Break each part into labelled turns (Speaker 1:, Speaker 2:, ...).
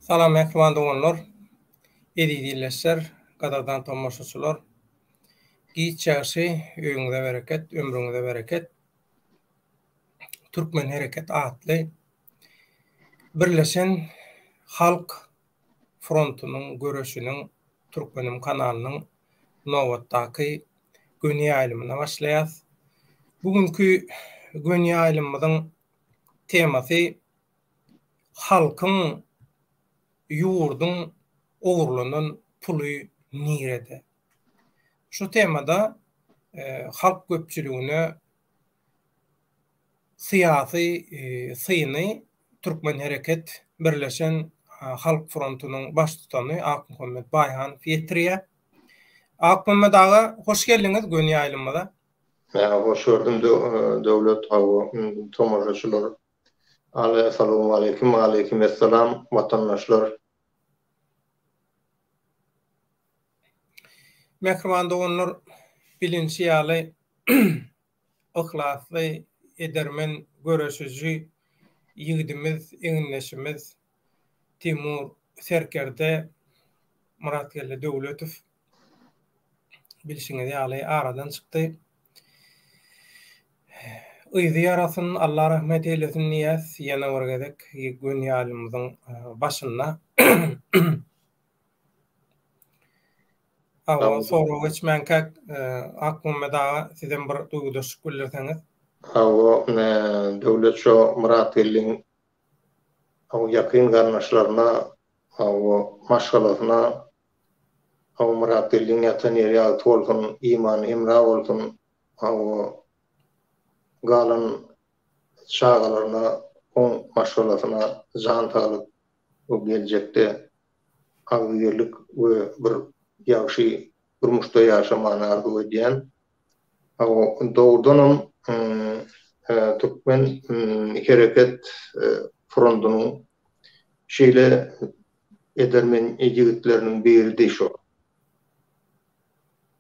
Speaker 1: Salam ekran doğanlar, edidilleşler, kadadan tomaşaçılar. Giçäşi öňüňde bereket, ömrüňde bereket. Türkmen Hereket atly birleşen halk frontunyň göreşiniň Türkmenim kanalynyň nowatdaky göni aýlymyna başlaýar. Bugünkü göni aýlymyň temasy halkyň ýurdun ogurlanan puly nirede. Şu temada halk köpçüligine siyasi syny Türkmen Hereket birleşen halk frontunyň baş tutany Ak Muhammed Baýhan Fiýetriýe. Ak Muhammed aga hoş geldiňiz göni aýlymyna.
Speaker 2: Hoş gördüm döwlet hawa tomaşaçylar. Assalamu aleykum, aleyküm esselam vatandaşlar.
Speaker 1: Mehriban doğanlar bilinçli ýaly ihlasly edermen göreşici ýigidimiz, eňleşimiz Timur Serkerde Muratgelle Döwletow bilşiňiz ýaly aradan çykdy. Ýyzy arasyn Allah rahmet eylesin niýas ýene bergedek göni aýlymyzyň başynda. Awa sonra geçmenkä Ak Muhammed aga sizden bir duýgudaşyk bildirseňiz.
Speaker 2: Hawa döwlet şo Muratgelliň ýakyn garnaşlaryna maşgalatyna Muratgelliň ýatan ýeri ýaly bolsun, imany himra bolsun, galan şagalaryna maşgalatyna jan talyp o geljekde agyrlyk we bir ýaşy durmuşda ýaşamany arzu edýän doğrudanam Türkmen Hereket frontunyň şeýle edermen ýigitleriniň biri şo.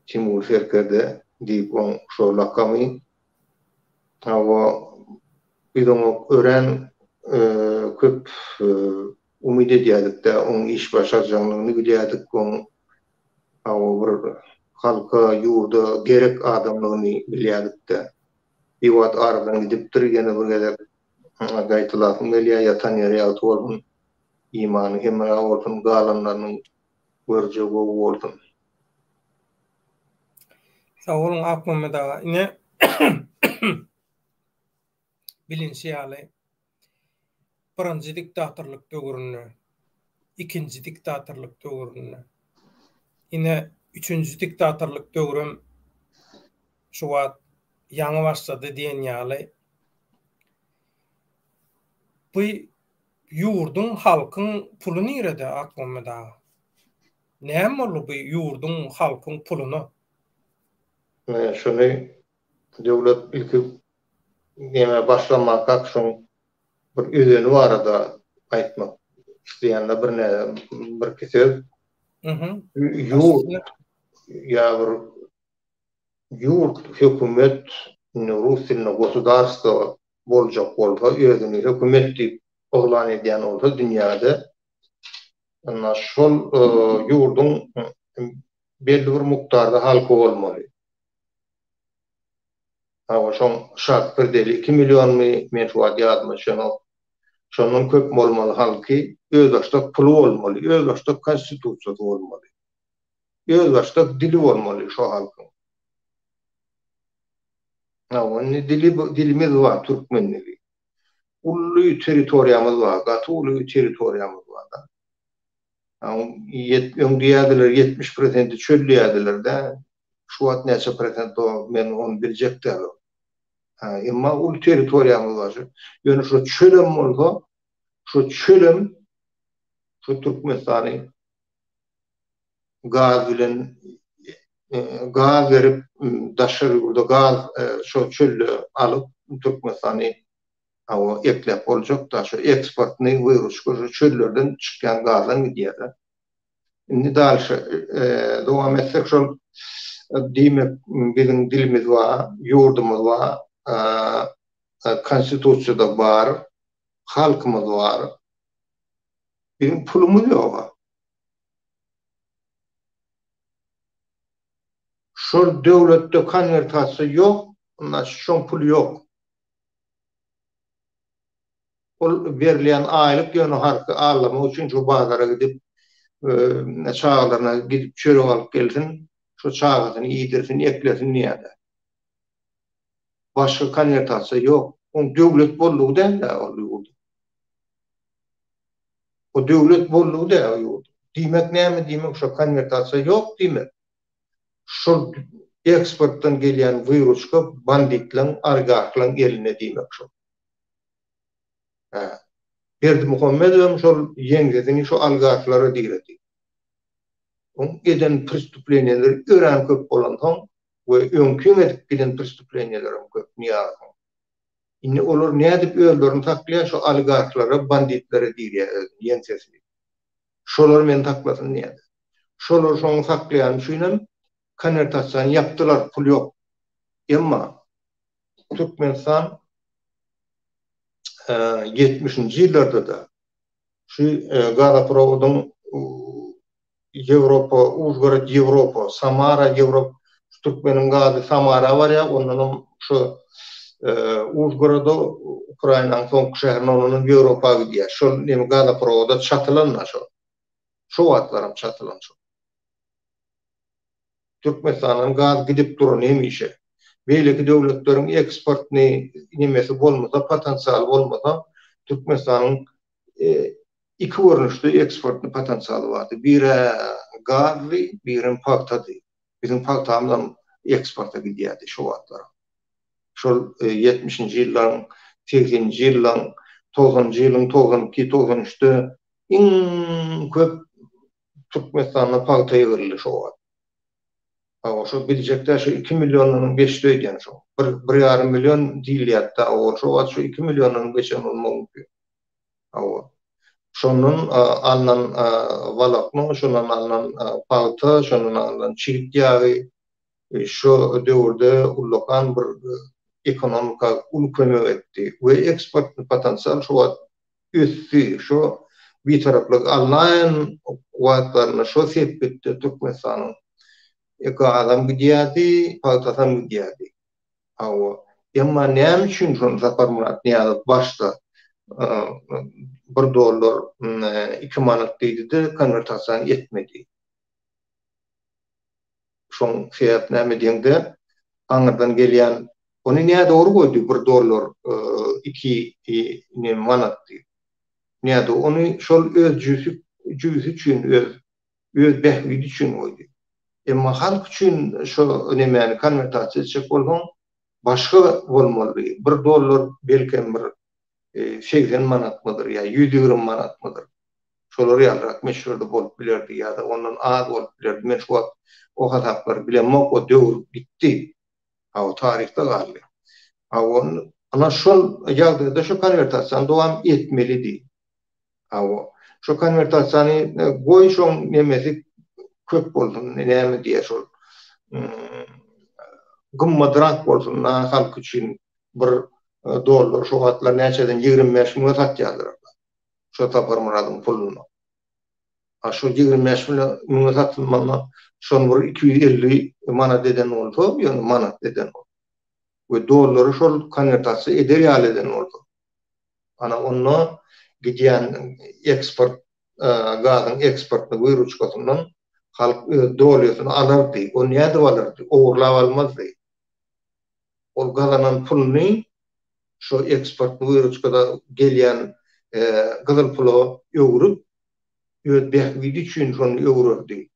Speaker 2: Timur Serkerde diýip on şo lakamy biz onu ören köp umid edýärdik-de onuň iş başarjagyny bilýärdik, bir halka ýurda gerek adamlygyny bilýärdik-de. Bir wagt aradan gidip durýany bir gezek gaýtylapym gelýär, ýatan ýeri ýaly bolsun, imany hemra bolsun, galanlarynyň görjegi bolsun.
Speaker 1: Sağ olun Ak Muhammed aga. Ine bilinçli ýaly birinji diktatorlyk döwrüne, ikinji diktatorlyk döwrüne, ine üçüncü diktatorlyk döwrüm şu wagt ýaňy başlady diýen ýaly. Bu ýurdun halkyň puly nirede Ak Muhammed aga? Näme bolup bu ýurdun halkyň pulyny?
Speaker 2: Şunu döwlet ilki näme başlamak akşam bir ödeni barada aýtmak isleýänler bir kesel yurt hökümet Rusya'nın gosdarstva boljak bolsa özüni hökümet diýip oglan edýän bolsa dünýäde şol yurdun belli bir mukdarda halky bolmaly. Şoň şart bir deli 2 million men şu wagt ýazmaşyny şonun köp bolmaly halky öz başda puly bolmaly, öz başda konstitusiýasy bolmaly. Öz başda dili bolmaly şo halkyň. Dilimiz var, Türkmenligi. Ully territoriýamyz var, gatully territoriýamyz var. Öňdiýärdiler 70% çöllüýärdiler-de. Şu wagt näçe prosent o men onu biljekdim. Emma ul territoriýamyz var. Ýöne şu çölem bolsa, şu çölem şu Türkmenistany gaz bilen gaz verip daşary burada gaz şu çölle alıp Türkmenistany eklep boljak da şu eksportny şu çöllerden çykan gazdan gidýär. Indi dalşy dowam etsek şol diýmek bizim dilimiz var, ýurdumyz var, konstitusiýada bar, halkymyz var. Benim pulumuz yok. Şu devlette konvertası yok. Ondan şon pul yok. Ol verilen aylık ýöne harky alama üçin şu bazara gidip çağlarına gidip çörek alıp gelsin. Şu çağatını iyidirsin, eklesin niýede. Başka konvertasiýa yok. On döwlet bollugy da oluyor. O döwlet bollugy da oluyor. Diýmek näme diýmek şu konvertasiýa yok diýmek. Şu eksportdan gelýän wirusga banditlaň, argaklaň eline diýmek şu. Berdi Muhammedov şol ýeňgedini şu algaklara diýredi. On eden prestuplenýeler ören köp bolandan we öňkün edip giden prestuplenýeler köp niýa. Indi olar nädip öýlerini taklaýar şu algaklara, banditlere diýýär ýeňsesini. Şolar men taklasyn niýe? Şolar şoň saklaýan şuýnam konvertasiýany ýapdylar, pul ýok. Emma Türkmenistan 70-nji ýyllarda da şu Gazpromodyň Ýewropa, Uzgorod Ýewropa, Samara Ýewropa, Türkmeniň gazy Samara bar ýa, ondan şu Uzgoroda Ukrainaň soňky şäherine onuň Ýewropa gidýär. Şol näme Gazpromoda çatylanma şu. Şu wagtlaram çatylan şu. Türkmenistanyň gaz gidip duran hemişe. Beýleki döwletleriň eksportny nimesi bolmasa, potensial bolmasa, Türkmenistanyň iki görnüşde eksportny potensialy bardy. Biri gazly, biri pahtady. Bizim pahtamdan eksporta gidýärdi şu wagtlara. Şol 70-nji ýyllaryň, 80-nji ýyllaryň, 90-njy ýylyň 92-93-de iň köp Türkmenistanyň pahtaýy girildi şu wagt. Şu bilecekler şu 2 milyonun 5 öýden şu. 1,5 milyon diýilýär da o şu 2 milyonun 5 mümkin. Şonun alınan valakma, şonun alınan pahta, şonun alınan çilik ýagy şu döwürde ullakan bir ekonomika ulköme etdi we eksport potensial şu wagt üstü şu bir taraplyk alınan wagtlaryna şu sepetde Türkmenistanyň adam gidýärdi, pahtadan gidýärdi. Emma näme üçin şonu Zapar Murat Niýazow başda $1 2 manat diýdi, konvertasiýa etmedi. Şoň sebäp näme diýende, aňyrdan gelýän ony näde doğru goýdy $1 2 manat diýdi. Näde ony şol öz jüzi üçin, öz behbidi üçin goýdy. Emma halk üçin şu nämäni konvertasiýa etjek bolsaň başga bolmaly. $1 belkem bir 80 manat mıdır ya 120 manat mıdır? Şolar ýalrak meşhurda bolup bilerdi ýa-da ondan az bolup bilerdi. Men şu o hataplar bilenmek o döwür bitdi. O tarihte galdy. Ana şol ýagdaýda şu konvertasiýa dowam etmelidir. Şu konvertasiýany goý şoň nemesi köp bolsun, näme diýär şol. Gymmadrak bolsun, halk üçin $1 şu wagtlar näçeden 25 miňe satýarlar. Şu Zapar Muradyň pulunu. Şu 25 miňe satylmanda şonu 250 manat eden bolsa, ýöne manat eden bolsa. We dollary şol konvertasiýa eder ýaly eden bolsa. Ana onu gidýän eksport gazyň eksportny buýruşgatyndan halk dolaryny alardy. O näde alardy? Owurlap almazdy. Ol gazanan pulny şu eksportny buýruşgada gelýän gyzyl pula öwrüp öz behbidi üçin şonu öwrüdi.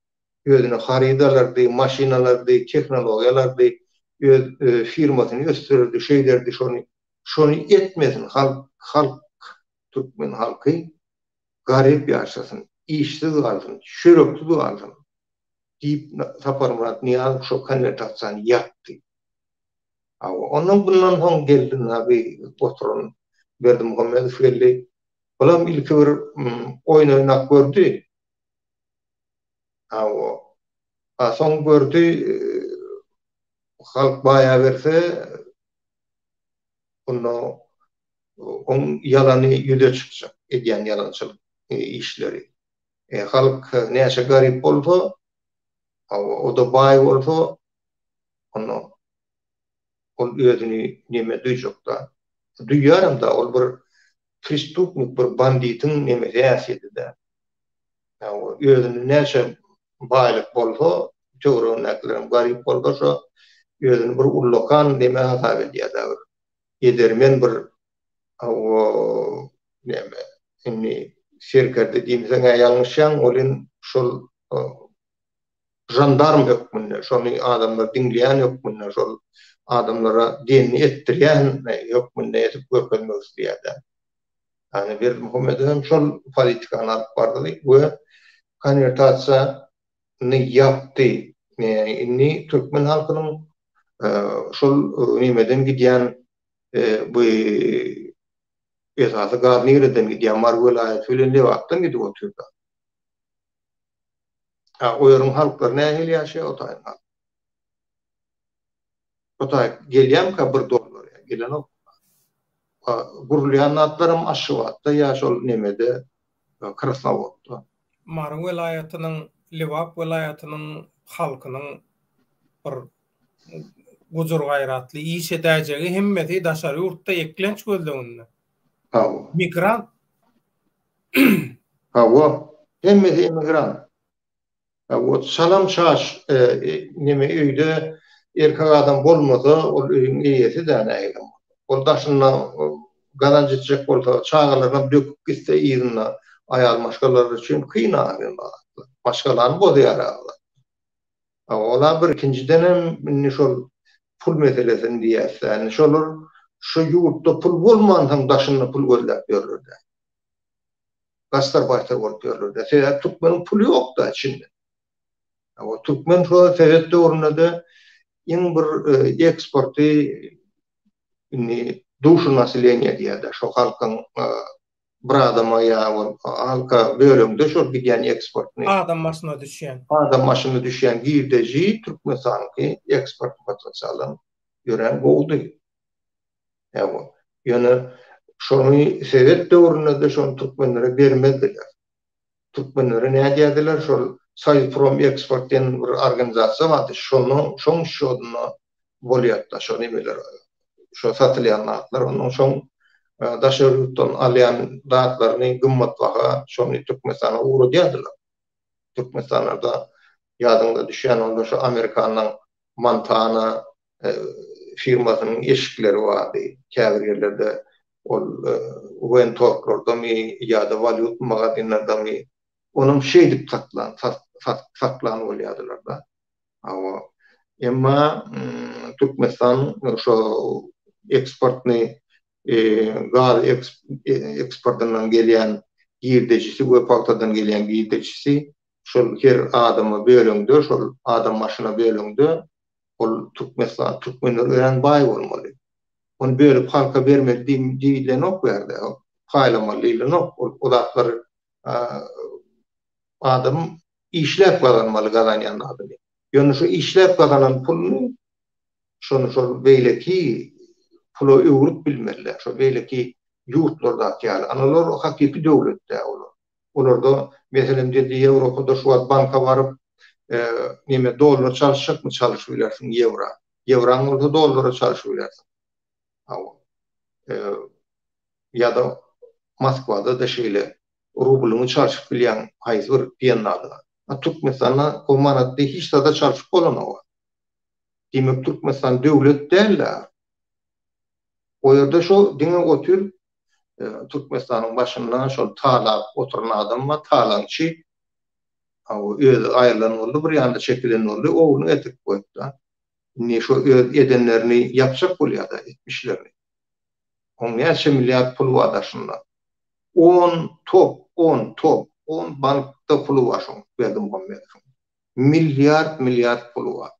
Speaker 2: Özüne haridalardy, maşinalardy, tehnologiýalardy, öz firmasyny ösdürdi, şeýlerdi şonu etmesin. Halk Türkmen halky garip ýaşasyn, işsiz galsyn, şörekli galsyn diýip Zapar Murat Niýazow şu konvertasiýany ýapdy. Ondan bundan soň geldi nabi oturan Berdi Muhammedow geldi. Olam ilki bir oýnak gördü. Soň gördü halk baýa berse onu ýalany ýüze çykjak, edýän ýalançylyk. işleri. Halk näçe garip bolsa, o da bay bolsa, onu ol özüni neme duýjokda. Duýarym da ol bir prestupnik, bir banditin nemesi ýaşydy da. Özüni näçe baylyk bolsa, töwre näklerim garip bolsa, özüni bir ullokan neme hasap edýär. Edermen bir o neme inni şirkerde diýmesen ýalňyşan olin şol jandarm hökmünde, şonu adamlar dinleyen hökmünde, şol adamlara dinni ettirýän hökmünde etip görkezmek isleýärler. Yani bir Muhammed'in şol politikany alyp bardy we konvertasiýany yapdy. Inni türkmen halkynyň şol nimeden gidýän bu esasy Garnierden gidýän Mar welaýaty bilen Lewatdan gidip oturdy. O ýeriniň halklary nähili ýaşaýar otaýyn. Otay gelýän ka bir dollar gelen o gurulýan atlarym aşywatda ýa şol nemede Krasnovodda.
Speaker 1: Mar welaýatynyň Lewap welaýatynyň halkynyň bir gujur gaýratly iş edäjegi hemmeti daşary ýurtda eklenç gözleginde. Migrant.
Speaker 2: Hemmeti emigrant. O salam şaş neme öýde erkek adam bolmasa ol öýüň eýesi de näýdim. Ol daşynda garanjyjak bolsa çağalardan döküp gitse ýerine aýal maşgalar üçin kıynar. Başgalarını bozýar. Ola bir ikinciden hem şol pul meselesini diýersen, şolar şu ýurtda pul bolmandan daşynda pul gözläp ýörürdi. Gastarbaýtar bolup ýörürdi. Sebäp Türkmeniň puly ýok da içinde. O Türkmen şu Sovet döwründe iň bir eksporty duşu nasileniýa diýerler. Şo halkyň bir adama ýa halka bölümde şol gidýän eksportny
Speaker 1: Adam maşyna
Speaker 2: düşýän girdeji Türkmenistanyňky eksport potensialyny gören boldy. Ýöne şonu Sovet döwründe şonu türkmenlere bermediler. Türkmenlere näme diýdiler? Şol Sayprom Export diýen bir organizasiýa bardy. Şoň şonuny bolýarda, şo nimeler, şo satylýan natlar, onuň şoň daşary ýurtdan alýan datlaryny gymmat baha şonu Türkmenistana uğradylar. Türkmenistanlarda ýadyňda düşýän onda şo Amerikanyň Montana firmasynyň eşikleri bardy. Käbir ýerlerde ol Wentork'da mi ýa-da valyut magazinlerde mi onun dip saklan bolýardylar da. Emma Türkmenistan şo eksportny gal eksportdan gelýän girdejisi we paktadan gelýän girdejisi şol her adamy bölüňde, şol adam maşyna bölüňde ol Türkmenistan türkmenler ören bay bolmaly. Onu bölüp halka bermeli diýilen ok berdi. Paýlamaly ok. O zatlar adam işläp kazanmaly gazanýan adamy. Ýöne şu işläp kazanan puluny şonu şol beýleki pulu öwrüp bilmeliler. Şo beýleki ýurtlarda ýaly analar hakiki döwletde olar. Olarda meselem dedi Ýewropada şu wagt banka baryp neme dollar çalışacakmy çalışyp bilersiň ýewra. Ýewraň bolsa dollara çalışyp bilersiň. Ya da Moskwada da şeýle rubluny çalışyp bilýän haýsy bir diýenler. Türkmenistana o manatda hiç da çalışyp bolanok. Demek Türkmenistan döwlet däl. O ýerde şo diňe otur Türkmenistanyň başyndan şol talap oturan adam we talançy öz aýrlan boldy, bir ýanda çekilen boldy, oğluny etip goýdy. Ne şo edenlerini ýapjak bolýar-da etmişlerini. 10 milyar pul var daşynda. 10 bankda pulu var şoň berdim Muhammed. Milyar pulu var.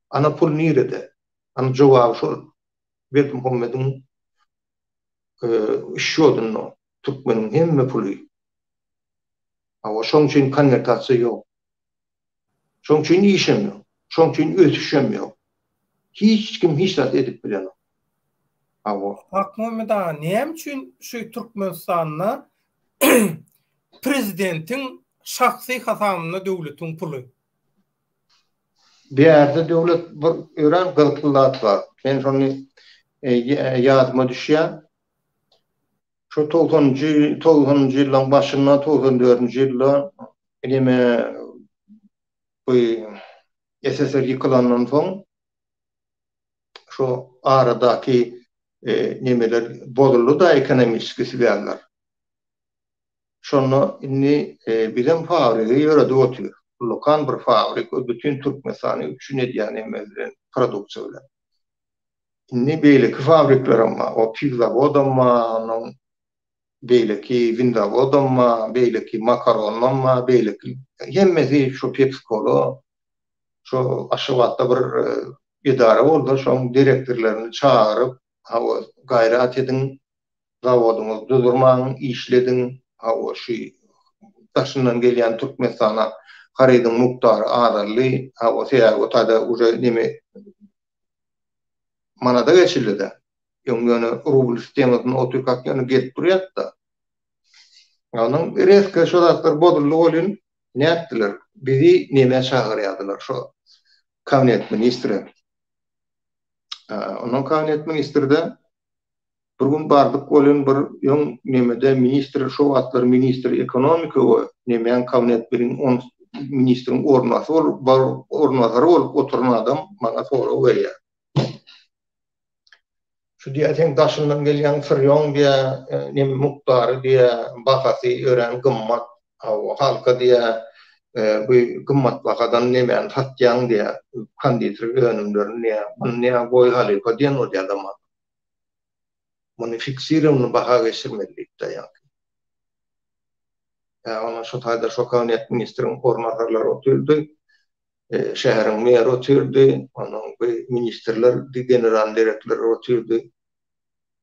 Speaker 2: Ana pul nirede? Ana jogaby şol. Berdim Muhammed'in şodunno Türkmeniň hemme puly. Şoň üçin konvertasiýa ýok. Şoň üçin işim ýok. Şoň üçin ötüşem ýok. Hiç kim hiç zat edip bilen.
Speaker 1: Muhammed näme üçin şu Türkmenistanyna prezidentin şahsy hasamyna döwletiň puly.
Speaker 2: Bir yerde devlet öğren gılgıllat var. Ben şonu yadıma düşýär. Şu 90-njy ýylyň başynda 94-nji ýylda elime bu SSR ýykylandan soň şu aradaky nemeler bozuldu da ekonomik sebäpler. Şonu inni bilen fabrika ýörede otýar. Lokal bir fabrika bütün Türkmenistan'ı üçün edýän emelerin produksiýa bilen. Inni beýleki fabrikler ama o pizzavod ama onun beýleki windavod ama beýleki makaron ama beýleki hemmesi şu PepsiCo'lo şu aşybatda bir idara boldy, şoň direktorlaryny çağırıp hawa gaýrat edin, zawoduňyzy durdurmaň, işledin, hawa şu taşyndan gelýän Türkmenistana Haridyň muktary adarly, hawa seýär tada uje neme manada geçildi de. Ýöňüne rubl sistemasyny oturkak ýöne gelip durýar da. Onuň reske şolatlar bodully bolýan näetdiler? Bizi neme çağırýardylar şo kabinet ministri. Onuň kabinet ministri de bir gün bardyk bolýan bir ýöň nemede ministri şo wagtlar ministri ekonomika we nemeň kabinet birin on ministrin ornazary bolup oturan adam maňa sora berýär. Şu diýeň daşyndan gelýän firýon diýe neme muktary diýe bahasy ören gymmat halka diýe bu gymmat bahadan nemeň satýan diýe kanditry önümlerini näme goý halyka diýen o adam. Muny fiksirowny baha geçirmelik diýär. Ona şu taýda şu kabinet ministriň ornazarlary otyrdy. Şäheriň meri otyrdy, onuň ministrler, general direktorlar otyrdy.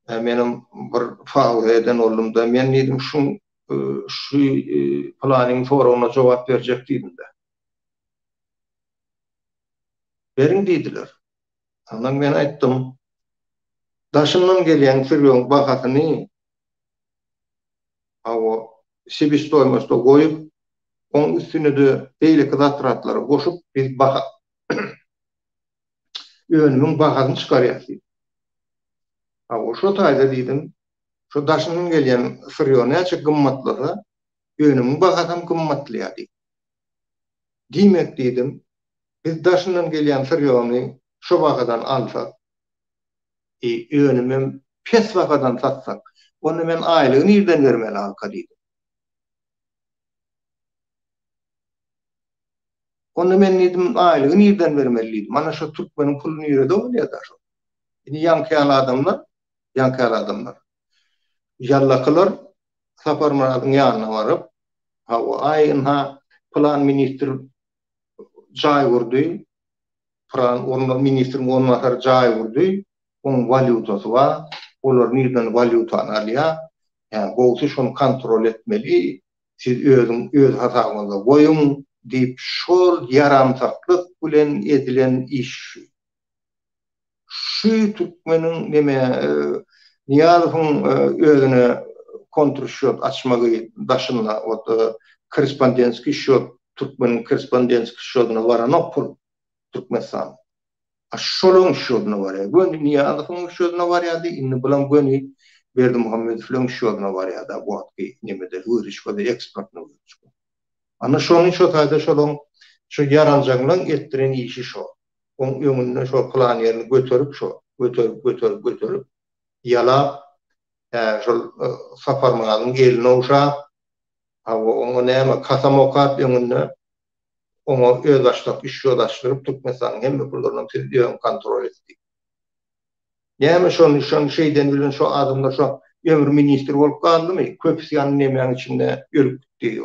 Speaker 2: Menim bir faul eden oldumda men dedim şu planning forumuna jogap berjek diýdim de. Berin diýdiler. Ondan men aýtdym, daşyndan gelýän firýon bahasyny hawa sebestоймостьa goýup, oň üstüne de beýleki zatratlary goşup biz baha ýönümiň bahasyny çykarýardy. Şu taýda diýdim, şu daşyndan gelýän firýon näçe gymmatlasa, ýönümiň bahasy gymmatlýardy. Diýmek diýdim, biz daşyndan gelýän firýony şu bahadan alsak, ýönümim pes bahadan satsak, onu men aýlygy nirden bermeli halka diýdim. Onu men dedim aýlygy nirden bermeli diýdim. Mana şu Türkmeniň puluny ýörede bolýar. Indi ýanky adamlar. Ýallakylar saparmaradyň ýanyna baryp, hawa aýyna plan ministr jaý gurdy, plan ministriň ornazary jaý gurdy, oň valyutasy bar, olar nirden valyutany alýar, ýani gowy şonu kontrol etmeli, siz öz hasabyňyza goýun diýip şol yaramsaklyk bilen edilen iş. Şu Türkmeniň neme Niýazowyň özüne kontrşot açmagy daşynda korrespondenski şot Türkmeniň korrespondenski şotyna baranok pul Türkmenistan. Şolun şotyna barýar. Bu Niýazowyň şotyna barýardy, indi bilen göni Berdimuhammedowyň şotyna barýardy. Bu wagtky nemede hürüşgede ekspertni bolýar. Ana şonu şu taýda şolun şu yaranjaglaryň etdiren işi şo. Oň ýöňünde şo plan ýerini götürüp yalap şol saparmanyň geline uşap oňa näme kasamokat ýöňünde oňa özdaşlyk iş ýoldaşdyryp Türkmenistanyň hemme pullaryny tezliýän kontrol etdik. Näme şonu şeýden bilen şu adamlar şu ömür ministri bolup galdymy? Köpüsi ýany nämeň içinde ýörükdi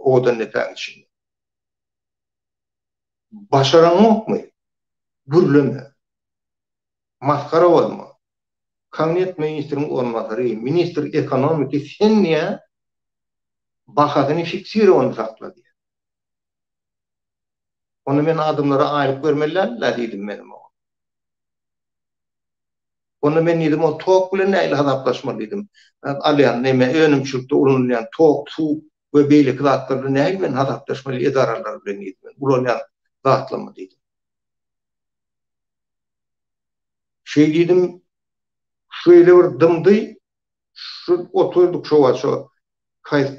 Speaker 2: odan nepäň içinde. Başaranokmy? Gürleme. Maskara bolma. Kabinet ministriň ornazary, ministr ekonomiki sen niye bahasyny fiksirowany saklady? Onu men adamlara aýlyp bermeliler diýdim menim. Onu men dedim o tok bilen näyle hadaplaşmalıydım. Alyan neme önümçülükde ulunlayan tok, su ve beylik zatlarla näyle men hadaplaşmaly edaralar bilen dedim. Ulunlayan zatlama dedim. Şey dedim, şöyle bir dımdy, şu oturduk şu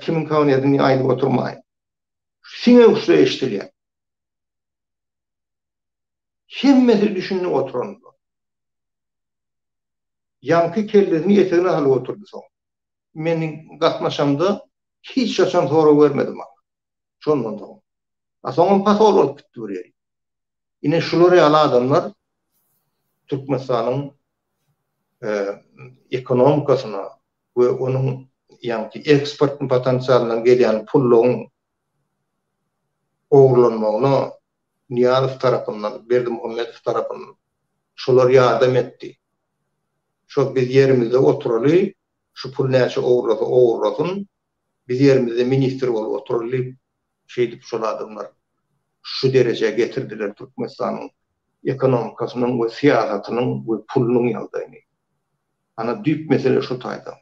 Speaker 2: kimin kavniyadını aýdyp oturmayın. Sine usta eştilýär. Hemmeti düşünüp oturandy. Yankı kellesini yeterine halı oturdu son. Menin gatmaşamda hiç şaşan soru vermedim. Şondan sonra. Asoňam patol bolup gitdi bu ýeri. Ine şular ýaly adamlar Türkmenistanyň ekonomikasyna we onuň ýa-ni eksport potensialyna gelýän pullygyň ogurlanmagyna Niýazow tarapyndan, Berdimuhammedow tarapyndan şular ýardam etdi. Şo biz yerimizde oturaly, şu pul näçe ogurlasyn, biz yerimizde ministr bolup oturaly, şeýdip şol adamlar şu derejeye getirdiler Türkmenistanyň ekonomikasynyň we siýasatynyň we pulunyň ýagdaýyny. Ana düýp mesele şu taýda.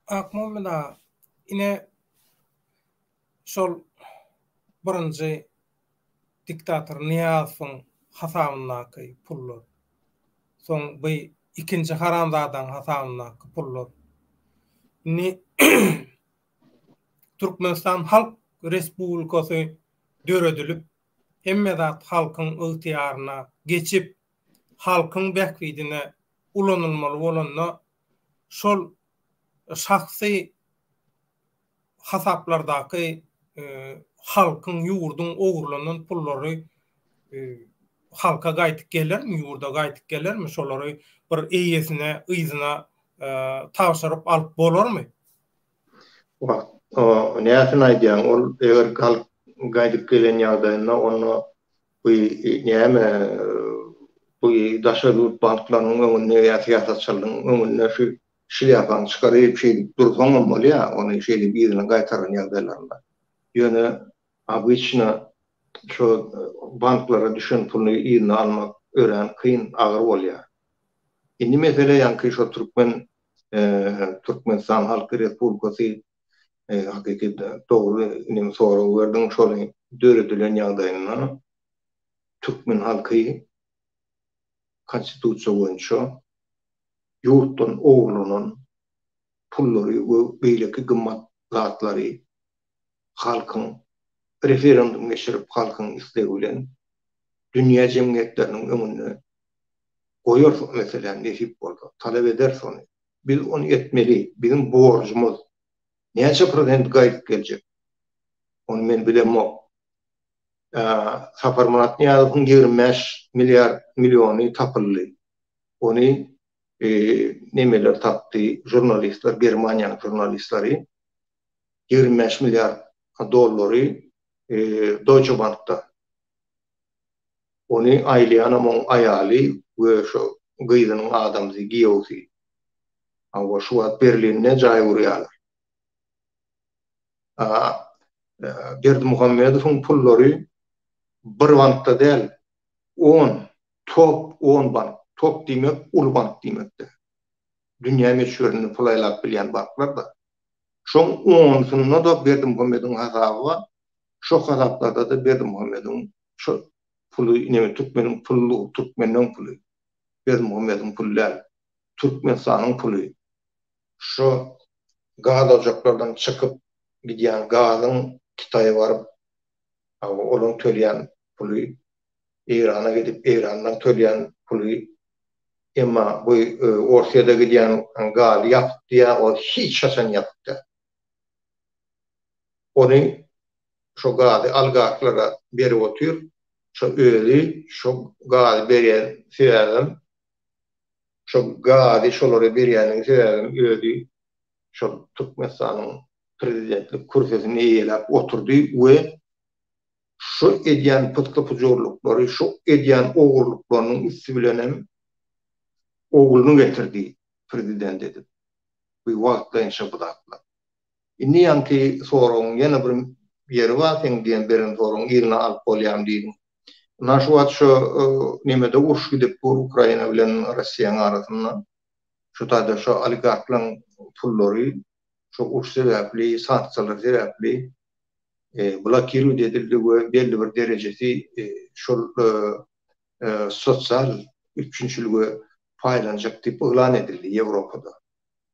Speaker 1: Akmamda ine şol birinji diktator Niýazowyň hasabynaky pullar. Soň bu ikinji Haramzadan hasabynaky pullar. Ni Türkmenistan Halk Respublikasy döredilip hemme zat halkyň ygtyýaryna geçip halkyň bäkbidine ulanylmaly bolanda şol şahsy hasaplardaky halkyň ýurdun ogurlanan pullary halka gaýtyp gelermi, ýurda gaýtyp gelermi, şolary bir eýesine, yzyna tawşaryp alyp bolarmy?
Speaker 2: Näçe aýdýan, ol eger gaýdyp gelen ýagdaýynda onu bu näme bu daşaryp banklaryň öňünde ýa siýasatçylaryň öňünde şu şilyapan çykaryp şeýdip dursaň bolmaly ýa, onu şeýdip ýerine gaýtaran ýagdaýlarynda. Ýöne обычно şu banklara düşen puly ýerine almak ören kyn agyr bolýar. Indi mesele ýa-ni şu Türkmenistan Halk Respublikasy hakykatda dogry inem soraw berdiň şoly döredilen ýagdaýyna Türkmen halky konstitusiýa boýunça ýurtdan ogurlanan pullary we beýleki gymmat zatlary halkyň referendum geçirip halkyň istegi bilen dünýä jemgyýetleriniň öňünde goýar meselen nähip boldy, talep eder şonu. Biz onu etmeli, bizim borcumuz. Näçe prosent gaýdyp geljek? Onu men bilemok. Sapar Murat Niýazowyň 25 milyony tapyldy. Onu nemeler tapdy, jurnalistler, Germaniýanyň jurnalistleri 25 milyar dollary Deutsche Bank'ta. Onu aýlayan amon aýaly we şu gyzynyň adamzy giýewsi. Awa şu wagt Berlinne jaý urýarlar. Berdimuhammedowyň pullary bir bankda däl, 10 bank. Top diýmek ul bank diýmekdir. Dünýä meşhuryny pulaýlap bilýän banklar da. Şoň 10-syna da Berdimuhammedowyň hasaby bar. Şo hasaplarda da Berdimuhammedowyň şu puly näme Türkmeniň pullu, Türkmeniň puly. Berdimuhammedowyň pullar, Türkmenistanyň puly. Şu gaz ocaklardan çykyp gidýän gazyň Kitaýa baryp olaň töleýän puly, Irana gidip Irandan töleýän puly, emma bu Orsiýada gidýän gaz ýapdy ýa o hiç haçan ýapdy. Onu şu gazy algaklara berip otyr, şu öli, şu gazy berýän sebäbim, şu gazy şolary berýäniň sebäbim öli, şu Türkmenistanyň prezidentlik kursyny eýelap oturdy we şu edýän putkypjorluklary, şu edýän ogurluklarynyň üstü bilenem ogulunu getirdi prezident edip. Bu wagtda inşa budaklar. Inni yanki sorun yana bir yeri var sen diyen berin sorun ilna alıp bolyam diýdim. Naşı wat şu nimede uruş gidip bu Ukraina bilen Russiýanyň arasynda şu taýda şu oligarklaryň pullary şu uruş sebäpli, sanksiýalar sebäpli blokiru edildi we belli bir derejesi şol sosial üçünçülüge paylanacak diýip elan edildi Ýewropada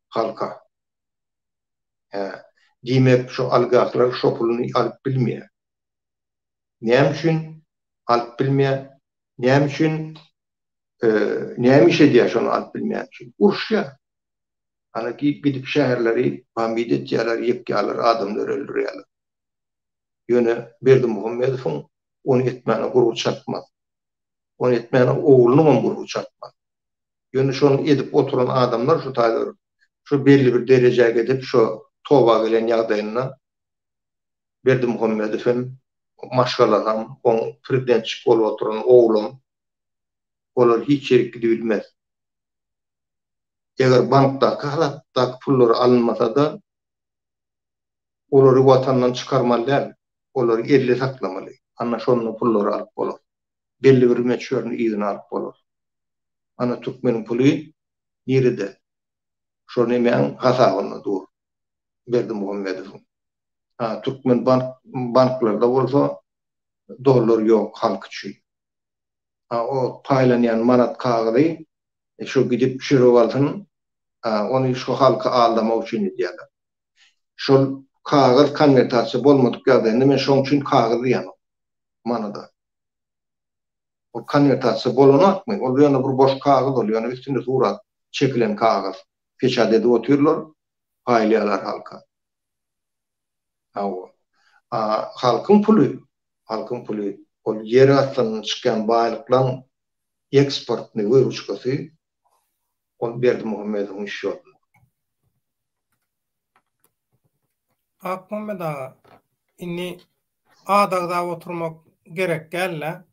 Speaker 2: halka. Diýmek şu oligarklar şu puluny alyp bilmeýär. Näme üçin alyp bilmeýär? Näme üçin näme iş edýär şonu alyp bilmeýär? Uruşýar. Halaki gidip şäherleri bambyt etýärler, ýekýärler, adamlar öldürýärler. Ýöne Berdimuhammedowyň onu etmäne guruh çatmaz. Onu etmäne oğlunyň guruh çatmaz. Ýöne şonu edip oturan adamlar şu taýda şu belli bir derejäge gedip şu toba gelen ýagdaýyna Berdimuhammedowyň maşgalanam, on prezidentçik bolup oturan oğlum olar hiç ýerke bilmez. Eger bankdaky halatdaky pullary alınmasa da olary watandan çykarmaly, olary elle saklamaly. Anna şonu pullary alyp bolar. Belli bir meçhörni ýygyna alyp bolar. Ana Türkmeniň puly ýeride. Şonu men gasagyna dur. Berdimuhammedow. Türkmen banklarda bolsa dolar yok halk üçin. O paylanýan manat kagazy şu gidip şurap alsın, onu şu halka aldamak üçin edýärler. Şol kagaz konvertasiýa bolmadyk ýagdaýynda men şoň üçin kagazy ýanam manada. O konvertasiýa bolanakmy? Ol ýana bir boş kagaz bolýar, ýana üstünde surat çekilen kagaz. Peçat edip oturýarlar, paýlaýarlar halka. Halkyň puly, ol ýer astynyň çykan baýlyklaryň eksportny wyruşgasy ol Berdimuhammedowyň işi ýok.
Speaker 1: Akmammed ağa, inni adagda oturmak gerek gelle.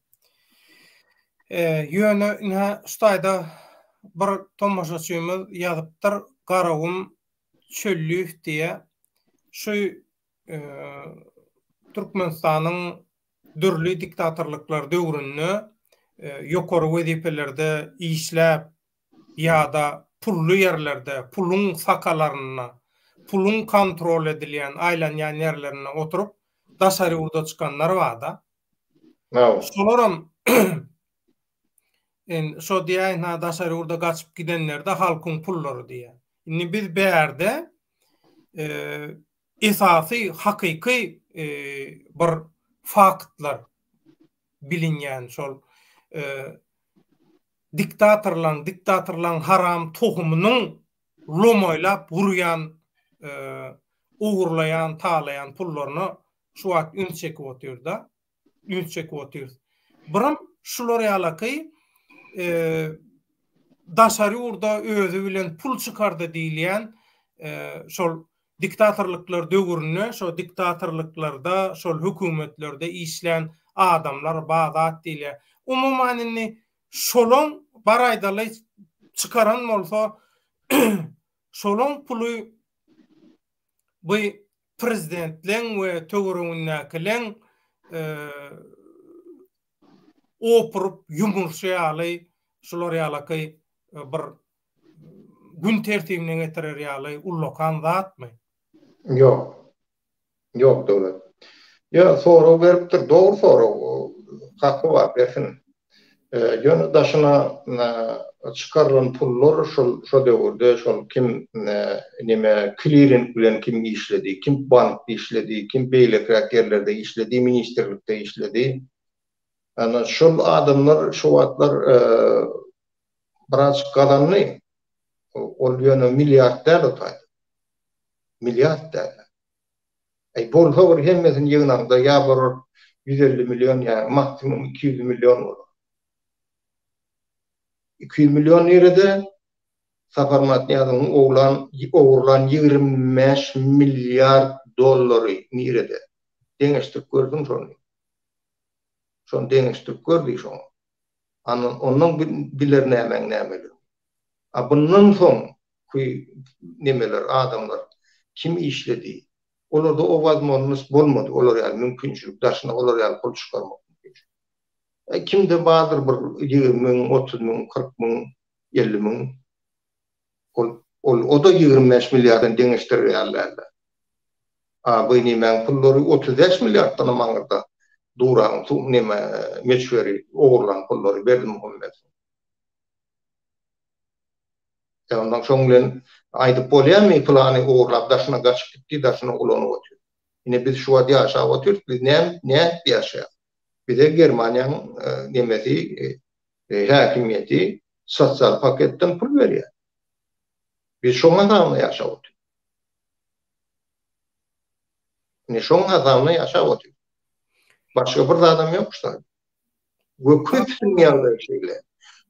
Speaker 1: Ýöne inha ustayda bir tomaşaçymyz ýazypdyr, Garawum çöllük diye. Şu Türkmenistanyň dürli diktatorluklar döwründe ýokary wezipelerde işläp ýa-da pully ýerlerde, pulun sakalaryna, pulun kontrol edilýän aýlanýan ýerlerine oturup daşary urda çykanlar barda. Şolaram şo diýen daşary urda gaçyp gidenler de halkyň pullary diýe. Indi biz bäerde esasy hakyky bir faktlar bilinýän şol diktatorlaryň haram tohumynyň lomoýlap burýan, ugurlayan, talayan pullaryny şu wagt ün çekip oturýar. Biram şolary alaky daşary urda özü bilen pul çykardy diýilýän şol diktatorluklar döwründe, şo diktatorluklarda, şol hökümetlerde işlän adamlar bazat diýilýär. Umumanyny şolon baraýdaly çykaran bolsa şolon puly bu prezidentleň we töweregiňäkileň opurup ýumurşaýaly, şolary alaky bir gün tertibine getirirýaly ullokan zatmy?
Speaker 2: Yok. Yok dowlat. Ya soru beripdir, doğru soru. Hakly var, bersin. Ýöne daşyna çıkarılan pullar şo döwürde şol kim nime clearing bilen kim işledi, kim bank işledi, kim beýle krakerlerde işledi, ministerlikde işledi. Ana şol adamlar şu wagtlar biraz galanly ol ýöne milliardlar otay. Milliardlar. Bolsa bir hemmesini ýygnanda ýa bir 150 milyon ýa maksimum 200 milyon bolar. 200 milyon ýerde Saparmat ýazyň ogurlan 25 milyar dollary nirede. Deňeşdirip gördüm şonu. Şonu deňeşdirip gördük şonu. Ondan biler näme. Bundan soň nimeler, adamlar kim işledi, Olarda o vazmonumuz bolmadı. Olar ýaly mümkinçilik daşyna olar ýaly pul çykarmak. Kimde bazyr bir 20.000, 30.000, 40.000, 50.000 o da 25 milyardan deňeşdir ýaly. Bu nimeň pullary 35 milyarddan maňyrda duraň nime meçweri ogurlan pullary berdi Muhammed. Ondan soň bilen aýdyp bolýarmy plany ogurlap daşyna gaçyp gitdi, daşyna ulanyp otur. Ine biz şu wagt ýaşap oturýar, biz näme ýaşaýar? Bize Germaniýanyň nemesi häkimiýeti sosial paketden pul berýär. Biz şoňa da ýaşap otur. Ne şoňa da ýaşap otur. Başga bir adam ýoksa. Bu köpüň ýaly şeyler.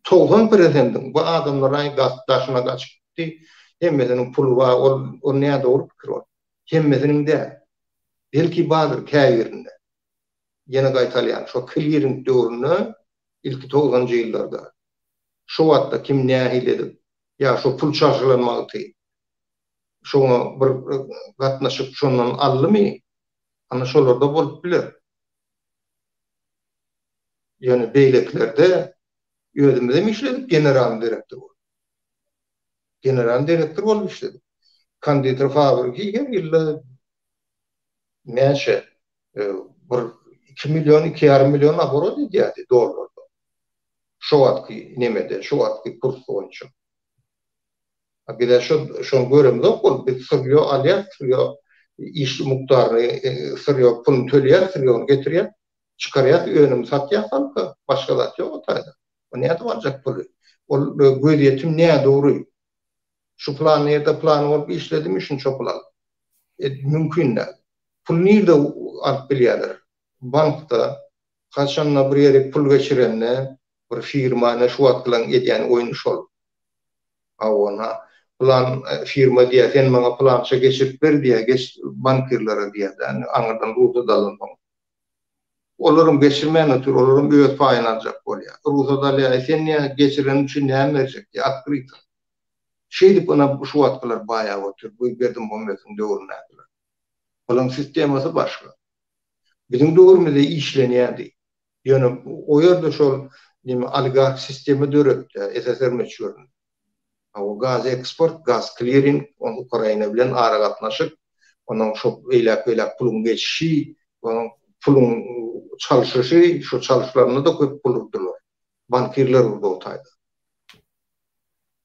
Speaker 2: 90% bu adamlar daşyna gaçyp gitdi. Hemmesiniň pulu var, o näde olup kirýär. Hemmesiniň de. Belki bazyr käýerinde. Yine gaýtalýan şo clearing döwrüne ilki 90-njy ýyllarda. Şo wagtda kim nähil edip, ýa şo pul çarşylanmagy, şoňa bir gatnaşyp şondan aldymy? Ana şolarda bolup biler. Ýani beýleklerde ýödümde mi işledip general direktor bolup. General direktor bolup işledip. Konditer fabriki ýylla näçe 2 milyon, 2,5 milyon aborot edýärdi dollarda. Şo wagtky nemede, şo wagtky kurs boýunça. Bir de şoň göremde ol, biz sıryo alýar, sıryo iş mukdaryny, sıryo pulny төлýär, sıryo getirýär, çykarýar, önüm satýar halka, başga zat ýok otayda. O näde barjak pul? Ol göýdýetim näde dogry? Şu plan näde plan bolup işledim işin çopulal. Mümkin näde? Pul näde alyp bilýärler? Bankda kaçanla bir ýere pul geçirenle bir firmana şu wagt bilen edýän oýun şol. Awona plan firma diýär, sen maňa plança geçirip ber diýär, geç bankirlere diýär, aňyrdan ruhda dalynmaň. Olaryň geçirmän ötür, olaryň öýet paýyny aljak bolýar. Ruhda dalýar, sen näme geçiren üçin näme berjek diýär, atgyryt. Şeýdip ona şu wagtlar baýa ötür, bu berdim Muhammediň döwrüne. Olaryň sistemasy başga. Bizim döwrümizde işlenýärdi. Ýöne o ýerde şol nime oligark sistemi dörekdi, SSR meçhur. O gaz eksport, gaz clearing, onu Ukraina bilen ara gatnaşyp, onuň şo eýlek pulun geçişi, onuň pulun çalyşyşy, şu çalyşlaryna da köp pul urdular. Bankirler urdu otayda.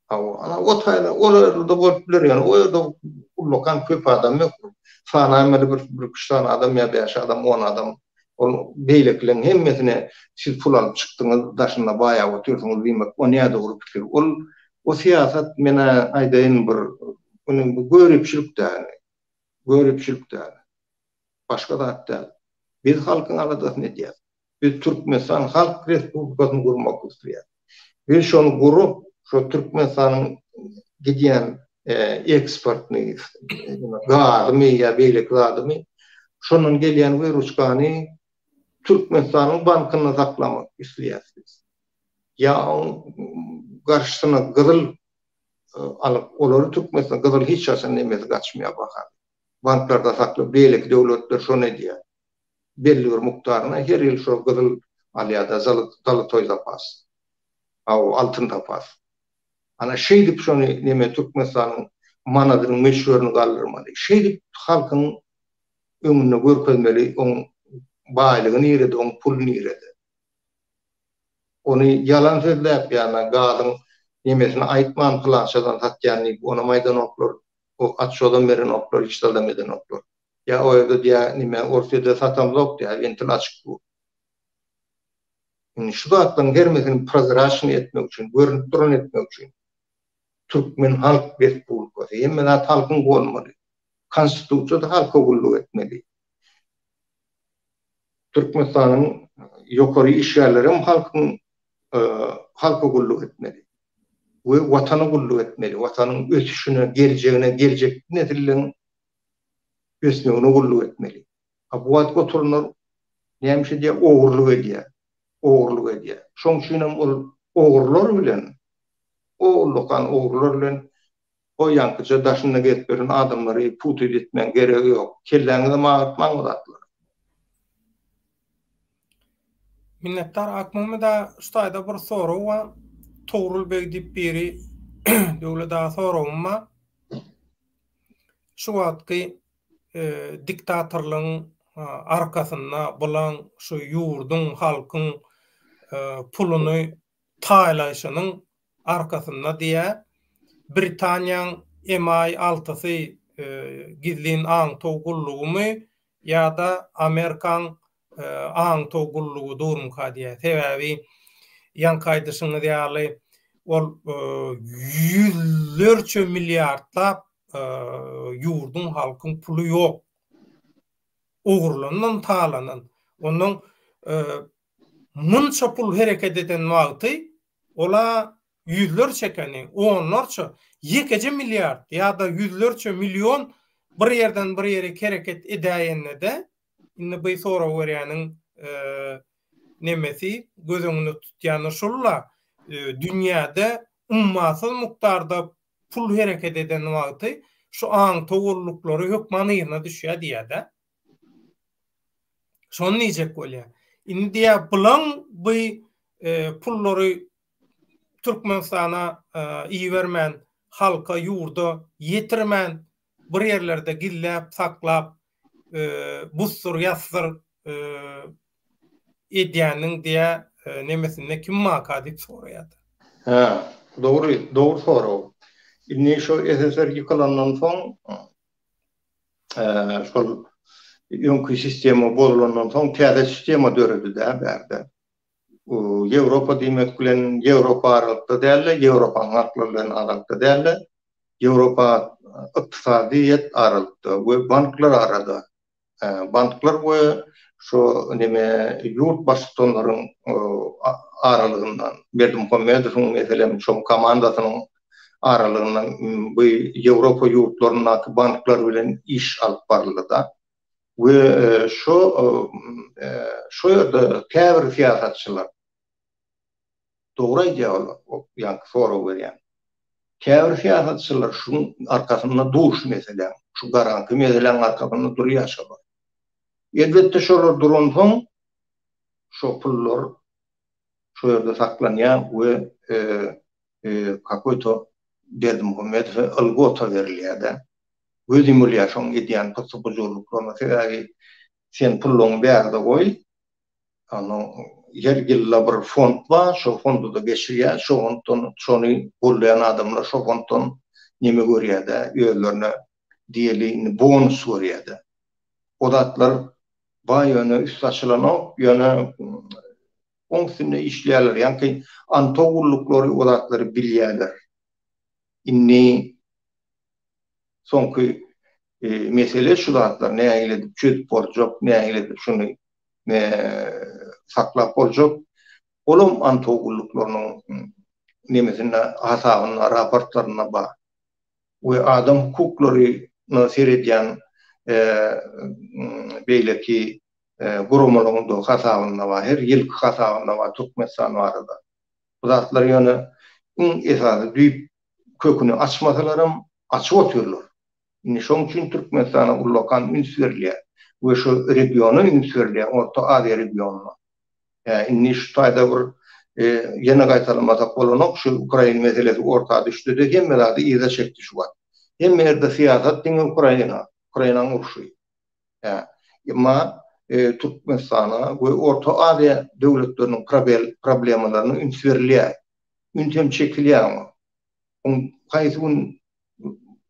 Speaker 2: Ana otayda, orada bolup biler ýani, o ýerde lokan köp adam ýok. Fanameli bir kuştan adam ya 5 adam 10 adam o beýleklerin hemmesine siz pul alıp çykdyňyz daşyna baýa oturýarsyňyz diýmek o näde dogry pikir. O siyasat mene aýdaýyn bir onuň bu görüpçilik däl. Başga zat däl. Biz halkyň aladasyny edýär. Biz Türkmenistan Halk Respublikasyny gurmak isleýär. Biz şonu gurup şu Türkmenistanyň gidýän eksportny gazymy ýa beýlek gazymy şonun gelýän wyrusgany Türkmenistanyň bankyna saklamak isleýärsiz. Ya garşysyna gyzyl alyp olary Türkmenistan gyzyl hiç ýaşan emes gaçmaya bakar. Banklarda saklap beýlek döwletler şonu edýär. Belli bir mukdaryna her ýyl şo gyzyl alýada zalatoy zapas. Altyn zapas. Ana şeýdip şonu neme Türkmenistanyň manadyryň meşhuryny galdyrmaly. Şeýdip halkyň öňüne görkezmeli, oň baýlygyny ýerede, oň puluny ýerede. Onu yalan sözläp ýa-da galyň nemesini aýtman planşadan satýany, ona maýdan oklar, o atşodan beren oklar, işlerden eden oklar. Ya o ýerde diýär, nime ortada satamlok diýär, entil açyk bu. Şu zatdan germesini prozraşyny etmek üçin, görünüp duran etmek üçin Türkmen Halk Respublikasy, hemme zat halkyň bolmaly. Konstitusiýada halka gulluk etmeli. Türkmenistanyň ýokary iş ýerleri halkyň halka gulluk etmeli. We watany gulluk etmeli. Watanyň ösüşine, geljegine, geljek nesilleň ösmegine gulluk etmeli. Bu wagt oturunlar näme diýär, ogurluk edýär. Ogurluk edýär. Şoň üçin ol ogurlar bilen o lokan ogurlar bilen o yankıca daşına getmerin adamları put etmen gereği yok. Kelleňizi mağırtmaň zatlar.
Speaker 1: Minnettar akmamda ustayda bir soru wa Toğrul Bey dip biri döwleda sorumma şu wagtky diktatorlygyň arkasynda bolan şu ýurdun halkyň puluny taýlaşynyň arkasynda diýe Britaniýaň MI6-sy gizlin aň togullugymy ýa-da Amerikan aň togullugy durmka diýe. Sebebi ýankaýdyşyňy diýäli ol yüzlerce milyardlap ýurdun halkyň pulu ýok. Ogurlanan talanan. Onuň munça pul hereket eden wagty ola yüzlerce kene, onlarça, yekece milyard ya da yüzlerce milyon bir yerden bir yere hareket edäýände de indi bu sora görýäniň nemesi gözüňi tutýany şulla dünýäde ummasyz mukdarda pul hareket eden wagty şu aň togurluklary hökmanyna düşýär diýär-de. Şonu niýjek bolýar. Indi bulan bu pullary Türkmenistana iyi vermen, halka yurda yetirmen, bir yerlerde gillep, saklap, bustur, yassır edýäniň diye nemesinde kim maka dip soraýar.
Speaker 2: Ha, doğru soru. Inni şu SSR yıkılandan soň şol ýönkü sistemi bozulandan soň täze sistema döredide berde. Ýewropa diýmek bilen Ýewropa aralykda däl, Ýewropa haklarlaryny aralykda däl, Ýewropa ykdysadyýet aralykda we banklar arada. Banklar we şu neme ýurt başçylarynyň aralygyndan Berdimuhammedowyň meselem şu komandasynyň aralygyndan bu Ýewropa ýurtlarynyň banklar bilen iş alyp baryldy. We şu ýerde käbir siýasatçylar doğru ideýalar, ýa-ni soraw berýän. Käbir siýasatçylar şunun arkasynda duruş meselen, şu garanty meselen arkasynda durýarlar. Elbetde şolar duran soň şu pullar şu ýerde saklanýar we kakoýto Berdimuhammedow algota berilýär-de. Gözümülýäşoň edýän pulsuzluklarna sebäbi sen pulluň bärde goý. Ano ýergilla bir fond bar, şo fondu da geçirýär, şo fonddan şonu bollayan adamlar şo fonddan neme görýär-de, öýlerine diýeli bonus görýär-de. O zatlar baý ýöne üst açylanyp, ýöne oňsyna işleýärler, ýa-ni antogurluklary o zatlary bilýärler. Inni soňky mesele şu zatlar näme edip çöp borjok, näme edip şunu saklap borjok. Olum antogurluklarynyň nemesine hasabyna, raportlaryna bar. We adam hukuklaryny seredýän beýleki gurumlaryň hasabyna bar, her ýylky hasabyna bar, Türkmenistan barada. Bu zatlar ýöne esasy düýüp köküni açmasalarym açyp otyrlar. Indi şoň üçin Türkmenistana ullakan ünsürler we şu regiony ünsürler, Orta Aziýa regiony. Indi şu taýda bir ýene gaýtalmasak bolanok şu Ukraina meselesi ortaga düşdi-de hemme zady ýyza çekdi şu wagt. Hemme ýerde siýasat diň Ukrainanyň urşy. Emma Türkmenistana we Orta Aziýa döwletleriniň problemlaryny ünsürler, üntem çekilýär. Gaýsy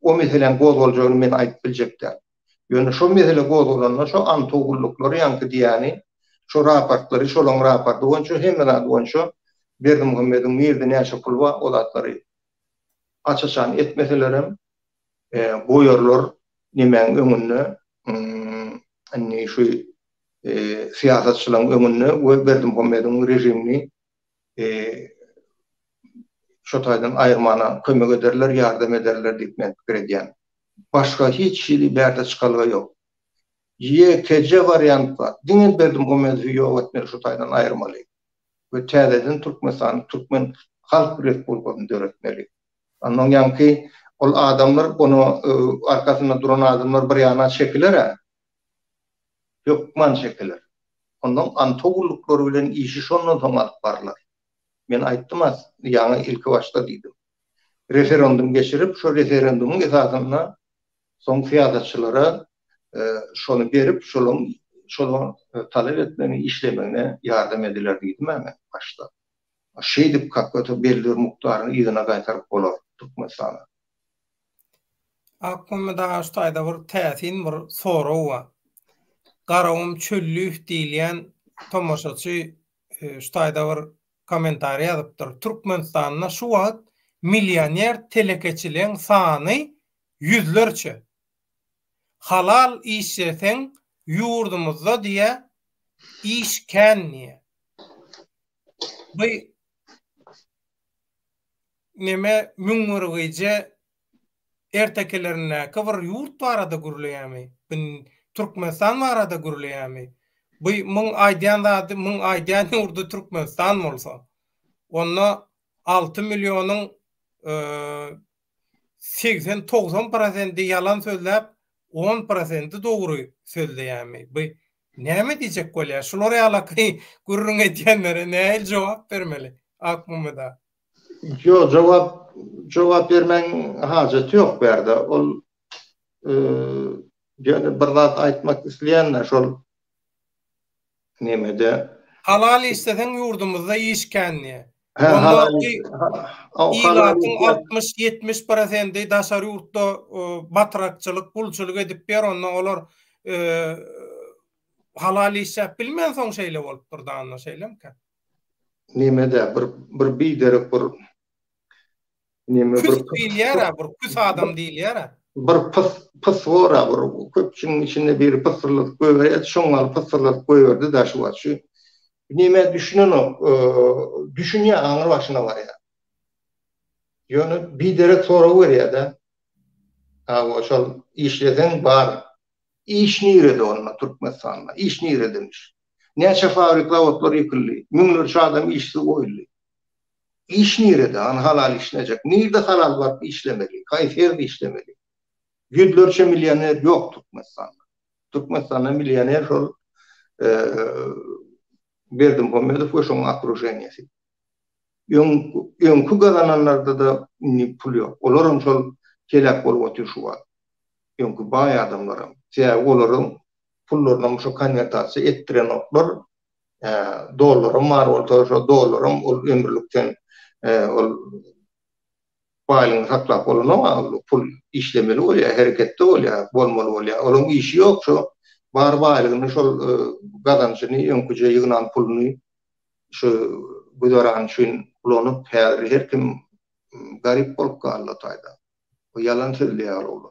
Speaker 2: o meselen goz boljagyny men aýdyp biljekdim. Ýöne şo mesele goz bolanda şo antogurluklary ýanky diýäni şo raportlary, şolaň raporty boýunça hemme zat boýunça Berdimuhammedowyň merde näçe pul bar, o zatlary açaçan etmeselerim boýarlar nemäň öňünde anni şu siýasatçylaryň öňünde we Berdimuhammedowyň rejimini şu taýdan aýyrmana kömek ederler, ýardam ederler diýip men pikir edýän. Başga hiç şeýle bärde çykalygy ýok. Ýekje variant bar. Diňe Berdimuhammedow ýok etmer şu taýdan aýyrmaly. We täzeden Türkmen Halk Respublikasyny döretmeli. Andan ýanky ol adamlar onu arkasında duran adamlar bir yana çekiler. Yokman çekiler. Ondan antogulukları bilen işi şondan soň alyp barlar. Men aýtdym ýa ilki başda diýdim. Referendum geçirip şu referendumuň esasyna soň fiýazatçylara şonu berip şonu talep etmeni işlemene ýardam ediler diýdim men başda. Şeý dip kakgaty belli mukdaryny ýygyna gaýtaryp bolar tutmasana.
Speaker 1: Aklımda aştaýda bir täsin bir soraw bar. Garawym çöllük diýilýän tomoşaçy ştaýda bir komentariýa ýazypdyr. Türkmenistanyna şu wagt millioner telekeçiliň sany yüzlerçe. Halal işleseň ýurdumyzda diýe iş känniýe. Bu neme müňürgije ertekelerine kıvır yurt barada gürleýärmi? Türkmenistan barada gürleýärmi? Bu müň aýdýan ýurdu Türkmenistan bolsa, onda 6 milyonyň 80-90% ýalan sözläp 10% dogry sözleýärmi? Bu näme diýjek bolýar? Şulara alaky gürrüň etýänlere näme jogap bermeli? Akmymda.
Speaker 2: Yo, cevap vermen hacet yok berde. Ol bir zat aýtmak isleýänler şol nemede
Speaker 1: halal isteseň ýurdumyzda işkenli.
Speaker 2: Halal
Speaker 1: 60-70% daşary ýurtda batrakçylyk, pulçylyk edip ber, ondan olar halal işläp bilmän soň şeýle bolup durdan şeýlemkä.
Speaker 2: Nemede bir biderek bir neme bir
Speaker 1: küs adam diýilýär.
Speaker 2: Bir pys wara bir köpçüň içinde bir pysyrlyk goýberýär, şoňal pysyrlyk goýberdi da şu wagt. Neme düşünen o düşünýä aňyr başyna barýar. Ýöne biderek soraw berýär da. O şol işleden bar. İş nirede onunla Türkmenistan'da. İş nirede demiş. Näçe fabrikler otlar yıkıldı. Müňlerçe adam işsiz goýuldy. İş nirede, halal işlenecek. Nirde halal var işlemeli. Kayferde işlemeli. Yüzlerce milyoner yok Türkmenistan'da. Türkmenistan'da milyoner şol Berdim Homedov ve şoň okruženiyesi. Ýöňkü gazananlarda da pul yok. Olaryň şol kelek bolup otur şu wagt. Ýöňkü baý adamlarym. Olaryň pullaryny şo konvertasiýa etdiren otlar dollarym bar bolsa şo dollarym ol ömürlükden ol baýlygyny saklap bolanok pul işlemeli bolýar, hereketde bolýar, bolmaly bolýar. Olaryň işi ýok şo bar baýlygyny şol gazançyny ýöňküje ýygynan puluny şo gudaran üçin kulanyp her kim garip bolup galdy taýda. Bu ýalan sözleýär ol.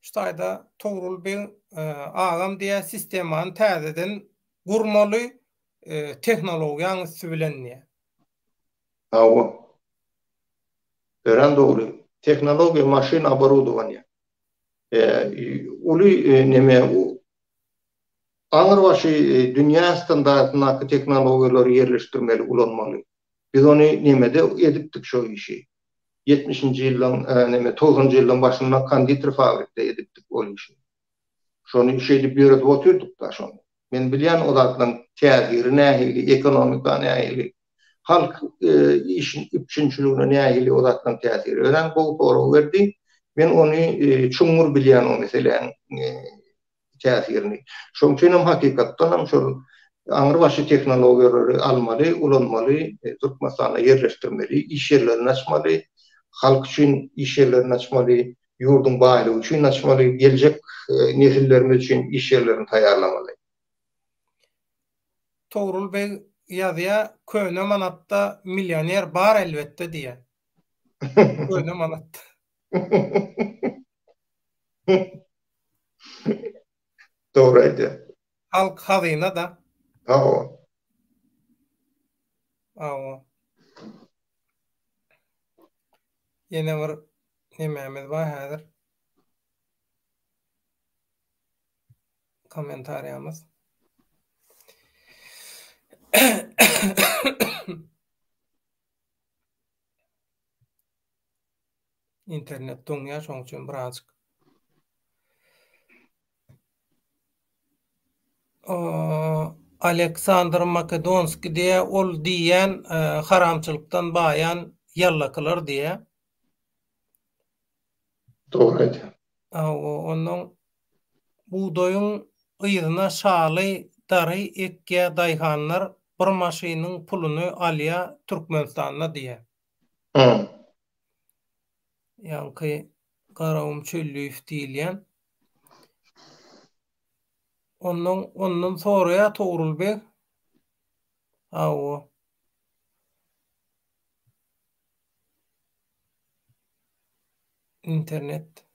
Speaker 1: Ştaýda Togrul bir agam diýä sistemany täzeden gurmaly tehnologiýany sübilenýär.
Speaker 2: Awa. Ören dogry. Tehnologiýa maşin оборудование. Uly neme aňyr başy dünýä standartyna tehnologiýalary ýerleşdirmeli ulanmaly. Biz onu nemede edipdik şo işi. 70-nji ýyllaryň 90-njy ýyllaryň başynda konditor fabrikde edipdik ol işi. Şonu işe edip ýörüp oturduk da şonu. Men bilýän odatlaryň täsiri nähili, ekonomika nähili, halk işin üçinçiligine nähili odatlaryň täsiri. Ören bu soraw berdi. Men onu çuňur bilýän o meseleň täsirini. Şoň üçin hem hakykatdan hem şol aňyr başy tehnologiýalary almaly, ulanmaly, Türkmenistana ýerleşdirmeli, iş ýerlerini açmaly, halk üçin iş ýerlerini açmaly, ýurdun baýlygy üçin açmaly, geljek nesillerimiz üçin iş ýerlerini taýýarlamaly.
Speaker 1: Togrul bey ýazýa köne manatda millioner bar elbetde diýe. Köne manatda.
Speaker 2: Dogry aýdy.
Speaker 1: Halk hazyna da.
Speaker 2: Awa.
Speaker 1: Ýene bir nememiz bar häzir. Komentariýamyz. internet döňýär, şoň üçin birazjyk. Aleksandr Makedonski diye ol diýen haramçylykdan baýan ýallakylar diye.
Speaker 2: Doğru.
Speaker 1: Onuň buğdoyun ýygyna şaly dary ekkä daýhanlar bir maşynyň puluny alýa Türkmenistana diye. Ýa-ni garawum çöllüýüp diýilýän. Ondan soraýa Togrulbek. Internet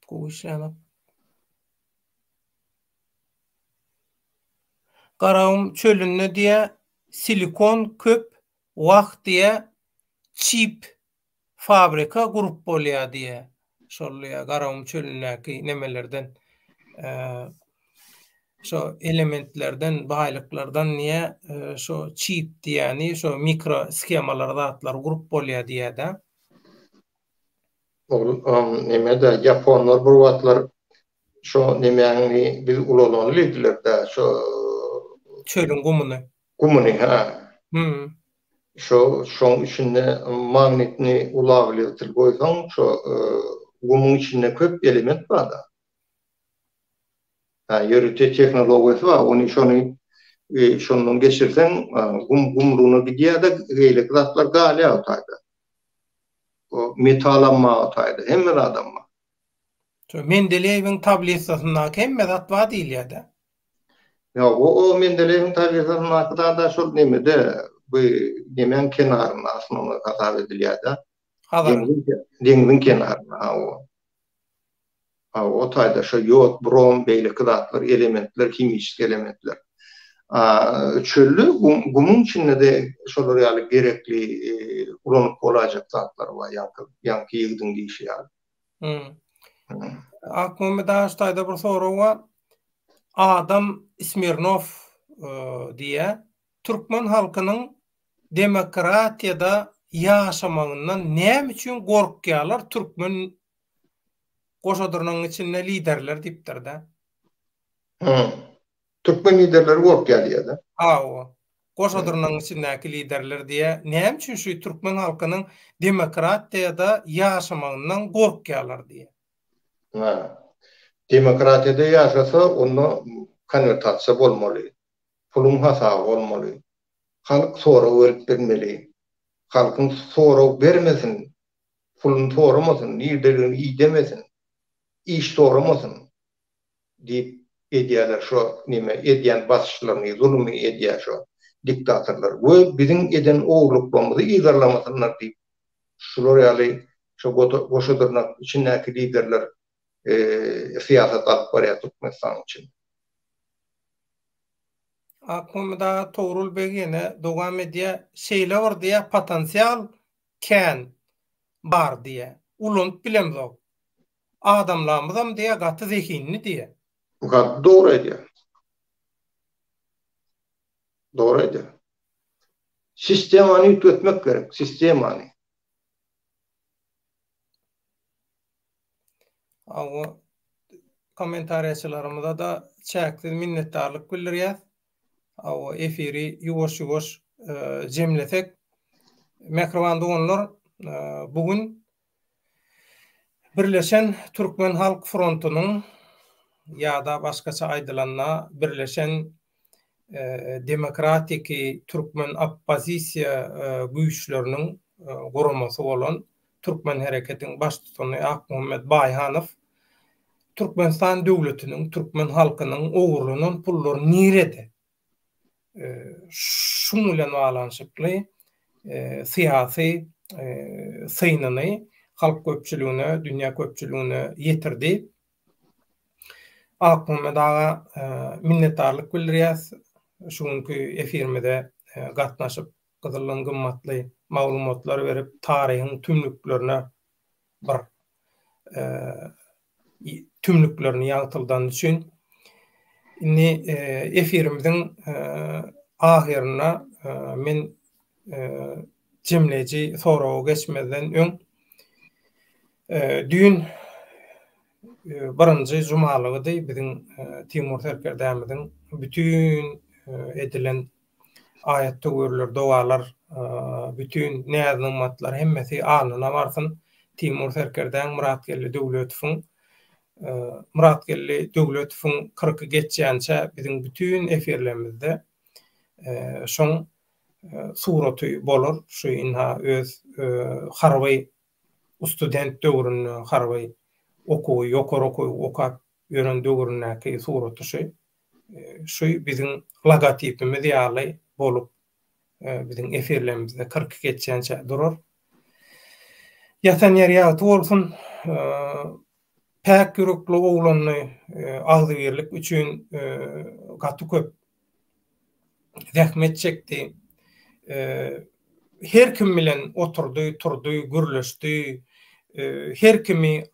Speaker 1: goýşanyp. Garawum çölünde diye silikon köp wagt diye çip fabrika gurup bolýar diye. Şolya garawum çölündäki nemelerden şo elementlerden, baýlyklardan niye şo çip diýeni şo mikro skemalar zatlar gurup bolýar diýe-de.
Speaker 2: Nemede Japonlar bu vatlar şo nemeňi biz ulananly bildiler-de şo
Speaker 1: çölün
Speaker 2: gumuny şoň içinde magnetni ulaglytyr goýsaň şo gumuň içinde köp element bar-da. Ýörüte teknologiýasy bar, ony şondan geçirsen gumlugyny gidýär-de geýlek zatlar galy ýaýdy. O metalanma ataydı. Hemme adamma.
Speaker 1: Mendeleýewiň tabletasyndaky hemme zat bar diýilýär-de.
Speaker 2: Ya o Mendeleýewiň tabletasyndaky da şol nemede bu nemen kenaryna aslında hasap edilýär-de. Deňiziň kenaryna o taýda şo ýod, brom beýle zatlar, elementler, kimik elementler. Çöllü gumuň içinde de şolar ýaly gerekli ulanyp bolajak zatlar bar, ýanky ýygdyň diýişýär.
Speaker 1: Aklyma daşdaýda bir soraw bar. Adam Smirnov diye Türkmen halkynyň demokratiýada ýaşamagyndan näme üçin gorkýarlar? Türkmen goşadyrynyň içinde liderler diýipdir-de.
Speaker 2: Türkmen liderleri gorkýar diýär-de.
Speaker 1: Goşadyrynyň içindäki liderler diye näme üçin şu Türkmen halkynyň demokratiýada ýaşamagyndan gorkýarlar diye.
Speaker 2: Demokratiýada ýaşasa onu konvertasiýa bolmaly. Pulun hasaby bolmaly. Halk soraw berip bermeli. Halkyň soraw bermesin. Pulun soramasyn, liderliğini iyi demesin. İş soramasyn diýip edýärler şo nime edýän başçylaryny zulmy edýär şo diktatorlar. Bu biziň eden ogluklarymyzy ýygarlamasynlar diýip şular ýaly şo goşadyrynyň içindäki liderler siyasat alyp barýar Türkmenistan üçin.
Speaker 1: Aklymda Togrulbek ýene dowam edýär, şeýle bar diýä potensial kän bar diýä. Ulanyp bilemzok. Adamlarymyzam diýä gaty zekinli diýä.
Speaker 2: Doğru edýär. Doğru edýär. Sistemany ýetmek gerek, sistemany.
Speaker 1: Kommentariýaçylarymyza da çäkli minnetdarlyk bildirýär. Efiri ýuwaş-ýuwaş jemlesek, Mekrivanda onlar bugün Birleşen Türkmen Halk Frontunyň ýa-da başgaça aýdylanma Birleşen Demokratik Türkmen Oppozisiýa güýçleriniň guramasy bolan Türkmen hereketiň baş tutany Akmuhammed Baýhanow Türkmenistan döwletiniň, Türkmen halkynyň ogurlunyň pullaryny nirede? Şunu bilen balanşykly siyasi synyny halk köpçüligine, dünýä köpçüligine ýetirdi. Akmuhammed aga minnetdarlyk bildirýäs. Şuňky efirimizde gatnaşyp gyzylan gymmatly maglumatlar berip taryhyň tümlüklerine bir tümlüklerini ýagtyldan üçin efirimiziň ahirine men jemleji soraw geçmeden öň Düğün birinji jumalygydy biziň Timur Serkerdämiň bütün edilen ayat töwerler, dogalar, bütün näzmatlar hemmesi anyna barsyn. Timur Serkerdäň Muratgelli Döwletowyň 40 geçýänçä biziň bütün efirlerimizde şoň suraty bolar. Şu inha öz harby student döwrüni harby okuwy, okap ýören döwründäki suraty şu biziň logotipimiz ýaly bolup biziň efirlerimizde 40 geçýänçä durar. Ýatan ýer ýaty bolsun, päk ýürekli oglany agzybirlik üçin gaty köp zähmet çekdi. Her kim bilen oturdy, turdy, gürleşdi. Her kimi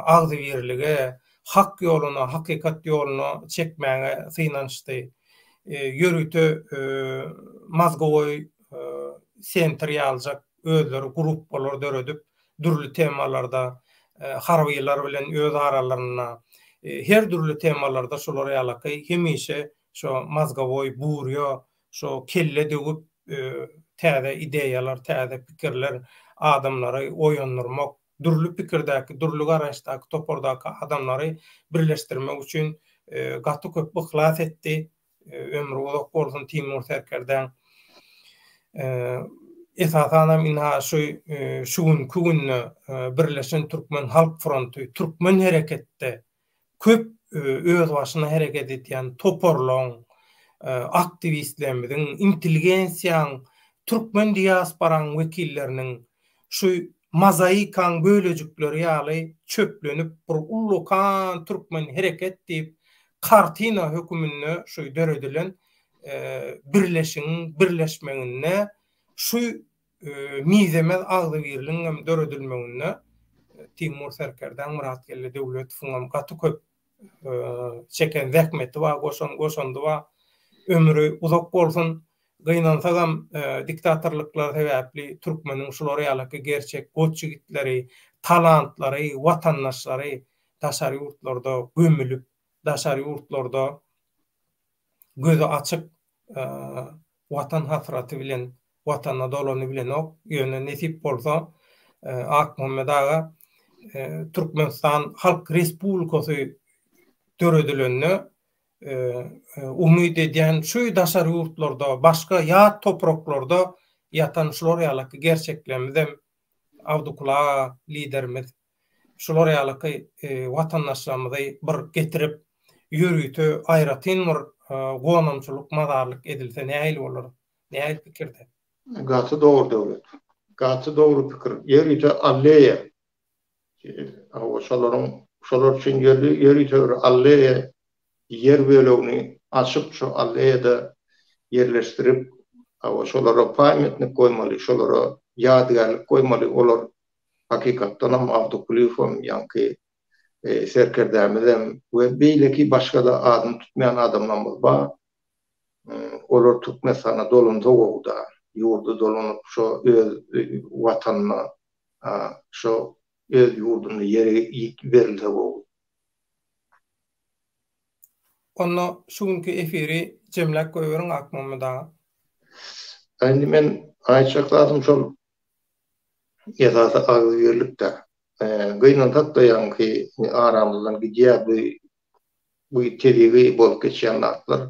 Speaker 1: agzybirlige, hak ýoluna, hakykat ýoluna çekmäge synançdy. Ýörüte mazgowy sentr ýaljak özleri grup bolar döredip dürli temalarda harbylar bilen öz aralaryna her dürli temalarda şolar ýalaky hemişe şo mazgowy burýa, şo kelle dögüp täze ideýalar, täze pikirler adamlary oýandyrmak, dürli pikirdäki, dürli garaşdaky, topordaky adamlary birleşdirmek üçin gaty köp ihlas etdi. Ömrü uzak bolsun Timur Serkerdäň. Esasanam inha şuň günni Birleşen Türkmen Halk Frontu, Türkmen hereketde köp öz başyna hereket etýän toporlaň, aktivistlerimiň, intelligensiýaň, Türkmen diasporaň wekilleriniň şu mozaikaň bölejikleri ýaly çöplenip bir ullukan Türkmen hereket diýip kartina hökümünde şu döredilen birleşmeğine şu mizemel agzybirligiň hem döredilmeğine Timur Serkerdäň Muratgelli Döwletowyň gaty köp çeken zähmeti bar, goşandy bar. Ömrü uzak bolsun. Gynansaňam diktatorluklar sebäpli Türkmeniň şulara ýaly gerçek goçjigitleri, talantlary, watandaşlary daşary ýurtlarda gömülüp, daşary ýurtlarda gözü açyk watan hasraty bilen, watana dolany bilen ok ýöne nesip bolsa Ak Muhammed aga Türkmenistan Halk Respublikasy döredilenini umyt edýän şu daşary ýurtlarda, başga ýat topraklarda ýatan şular ýaly gerçeklerimiz hem awdukla liderimiz şular ýaly watandaşlarymyzy bir getirip ýürüýte aýratyn bir gonamçylyk madarlyk edilse näil bolar? Näil pikirde?
Speaker 2: Gaty dogry döwlet. Gaty dogry pikir. Ýürüýte alleýe. Şolar üçin ýürüýte alleýe yer bölegini açyp şu alleýede yerleşdirip şolara paýmetnik goýmaly, şolara ýadgarlyk goýmaly. Olar hakykatdan hem Abdukulifom ýa-ni Serkerdämizem we beýleki başga da adam tutmayan adamlar bar. Olar Türkmenistana dolun dogda, ýurdu dolunup şo öz watanyna, şo öz ýurduny ýeri berildi boldy.
Speaker 1: Onu şuňky efiri jemläp goýberň Ak Muhammed aga.
Speaker 2: Endi men aýtjak şol ýa-da agzybirlikde gynantak da ýa-ni aramyzdan gidýär bu terigi bolup geçýän atlar.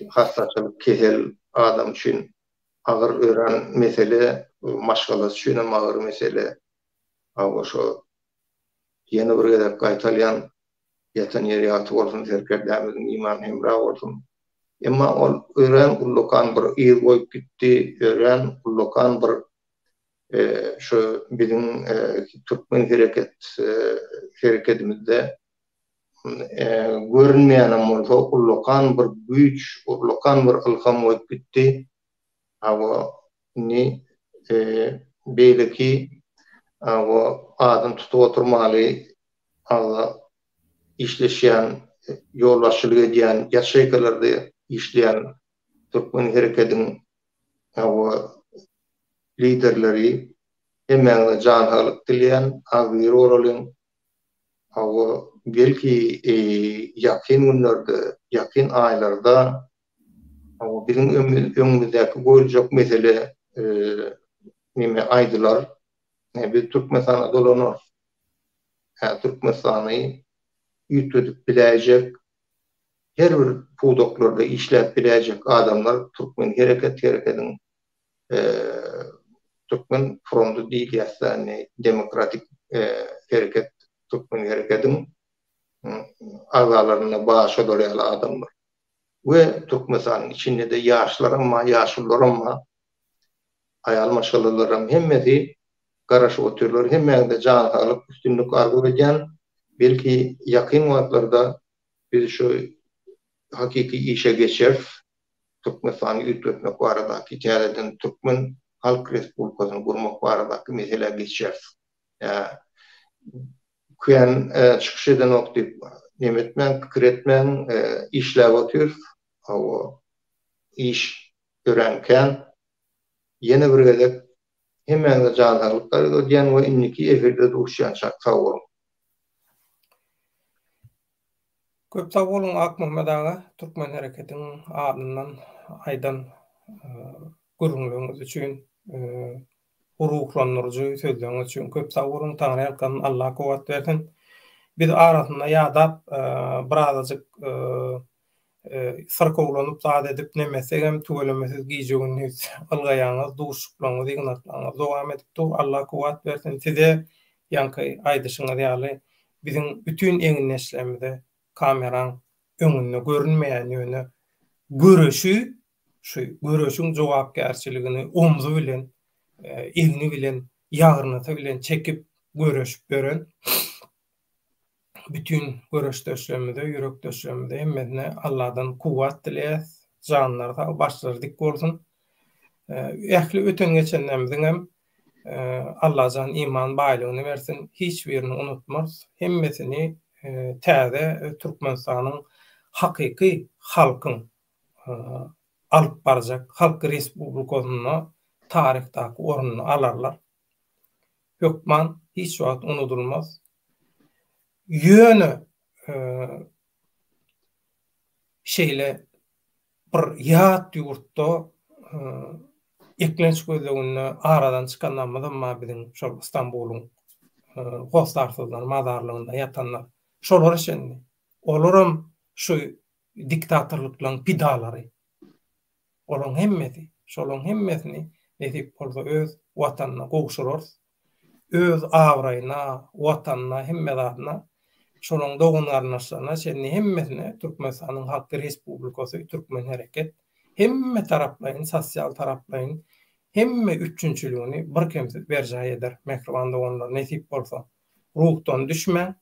Speaker 2: Hastaçylyk kesel adam üçin agyr ören mesele, maşgalat üçin hem agyr mesele. Şo ýene bir gedek gaýtalýan ýatan ýeri ýaty bolsun, Serkerdämiň iman hemra bolsun. Emma ol ören ullukan bir ýer goýup gitdi, ören ullukan bir şu biziň Türkmen hereketimizde görünmeýän bolsa ullukan bir güýç, ullukan bir ilham goýup gitdi. Ni beýleki adam tutup oturmaly, işleşýän, ýolbaşçylyk edýän, ýaşaýkalarda işleýän Türkmen hereketiň liderleri hemen can halık dileyen agir oralın awa belki yakın günlerde, yakın aylarda awa bizim ömrümüzdeki goýuljak mesele nime aydılar. Bir Türkmenistan'a dolanır. Türkmenistan'ı ýütüp biläjek, her bir pudoklarda işläp biläjek adamlar Türkmen hareketiň Türkmen frontu değil yani demokratik hareket Türkmen hareketiň agalarına bağışa dorayalı adamlar. Ve Türkmenistan'ın içinde de yaşlılar ama ayal maşallarım hemmeti garaş oturlar hemmede can alıp üstünlük arzu eden belki yakın vaatlarda biz şu hakiki işe geçer Türkmenistan'ı ütletmek varadaki tiyadeden Türkmen Halk Respublikası'nı kurmak varadaki mesele geçer. Kuyan çıkış eden nokta nimetmen, kükretmen işlev atıyor. O iş öğrenken yeni bir gedek hemen de canlılıkları da diyen o inniki efirde duşyan şak sağ olun.
Speaker 1: Köp sağ olun Akmuhammed ağa, Türkmen hareketinin adından aydan görünlüğünüz için ruhlandırıcı sözleriniz için köp sağ olun. Tanrı yalkan Allah kuvvet versin. Biz arasında yadap birazcık sarkowlanyp zat edip nemesegem tügelemesiz giýjeginiz, algaýaňyz, duşuklaňyz, ýygnaklaňyz dowam edip Allah kuvvet versin. Size ýanky aýdyşyňyz ýaly bizim bütün eňin neslemizde kameran öňünde görünmeýän ýöne görüşü, şu görüşüň jogapkärçiligini omzy bilen, elini bilen, ýagrynata bilen çekip görüşüp gören bütün görüşdeşlerimizde, yürekdeşlerimizde hemmedine Allah'dan kuvvet dileýäs, janlarda başlary dik bolsun. Ähli öten geçenlerimizin hem Allah'dan iman baýlygyny bersin, hiç birini unutmaz. Hemmesini täze Türkmenistanyň hakiki halkyň alyp barjak Halk Respublikasyna tarihdaky ornuny alarlar. Hökman hiç wagt unutulmaz. Yönü şeyle bir ýat ýurtda eklenç gözlegini aradan çykanlarmydan ma bizim şol İstanbulyň Gostarsızlar mazarlygynda ýatanlar şolar üçin olaram şu diktatorlyklaryň pidalary olaň hemmeti şolaň hemmesini netip bolsa öz watanyna gowşurar, öz awraýyna, watanyna hemmedatna şolaň dogunlaryna şeni hemmesine Türkmenistanyň Halk Respublikasy, Türkmen hereket hemme taraplaryň, sosial taraplaryň hemme üçünçülüğünü bir kemsiz berjay eder. Mehriban dogunlar netip bolsa ruhdan düşme,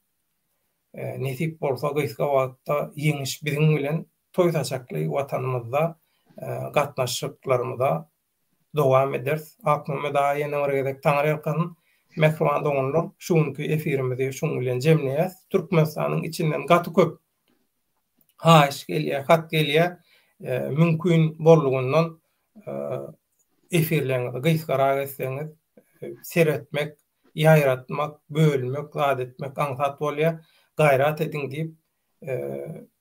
Speaker 1: netip bolsa gyska wagtda ýeňiş biziň bilen toýtaçakly watanymyzda gatnaşyklarymyzda dowam eder. Akmymy da ýene bir gedek taňry ýalkan mehriban dogunlar şuňky efirimizi şuň bilen jemleýäs. Türkmenistanyň içinden gaty köp haýyş gelýär, hat gelýär. Mümkin bollugundan efirlerinizi gyskara etseňiz seretmek, ýaýratmak, bölmek, zat etmek aňsat bolýar. Gaýrat ediň diýip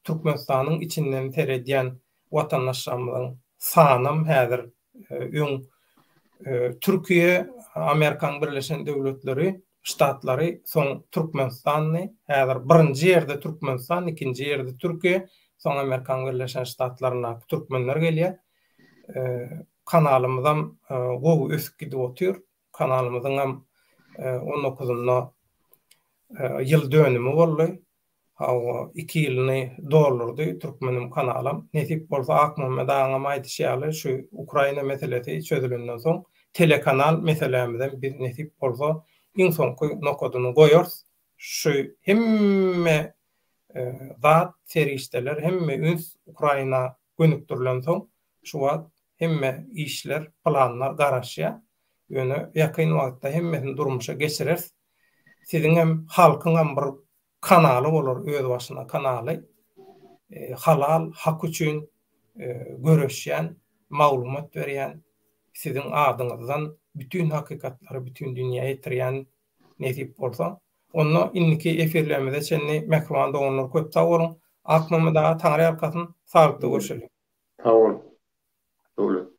Speaker 1: Türkmenistanyň içinden teredýän watandaşlarymyzyň sanam häzir Türkiýe, Amerikan Birleşen Döwletleri, ştatlary soň Türkmenistany häzir birinji ýerde Türkmenistan, ikinji ýerde Türkiýe, soň Amerikan Birleşen Ştatlaryna türkmenler gelýär. Kanalymyzdan gowy ösüp gidip otur. Kanalymyzyň hem 19-nda ýyl dönümi boldy. 2 ýylyny doldurdy Türkmenim kanalym. Netip bolsa Akmuhammed aňam aýdyşýaly şu Ukraina meselesi çözülenden soň telekanal meselemizden bir netip bolsa iň soňky nokadyny goýarys. Şu hemme zat serişdeler, hemme üns Ukraina gönükdirilen soň şu wagt hemme işler, planlar garaşýar. Ýöne ýakyn wagtda hemmesini durmuşa geçirer. Siziň hem halkyň hem bir kanaly bolar, öz başyna kanaly. Halal, hak üçin görüşýän, maglumat berýän, siziň adyňyzdan bütün hakikatlary bütün dünýäe ýetirýän nesip bolsa, onu inniki efirlerimizde çenni mehmanda onur köp sag bolun. Akmamda Taňry ýarkasyn saglyklykda görüşelim.
Speaker 2: Sag bolun.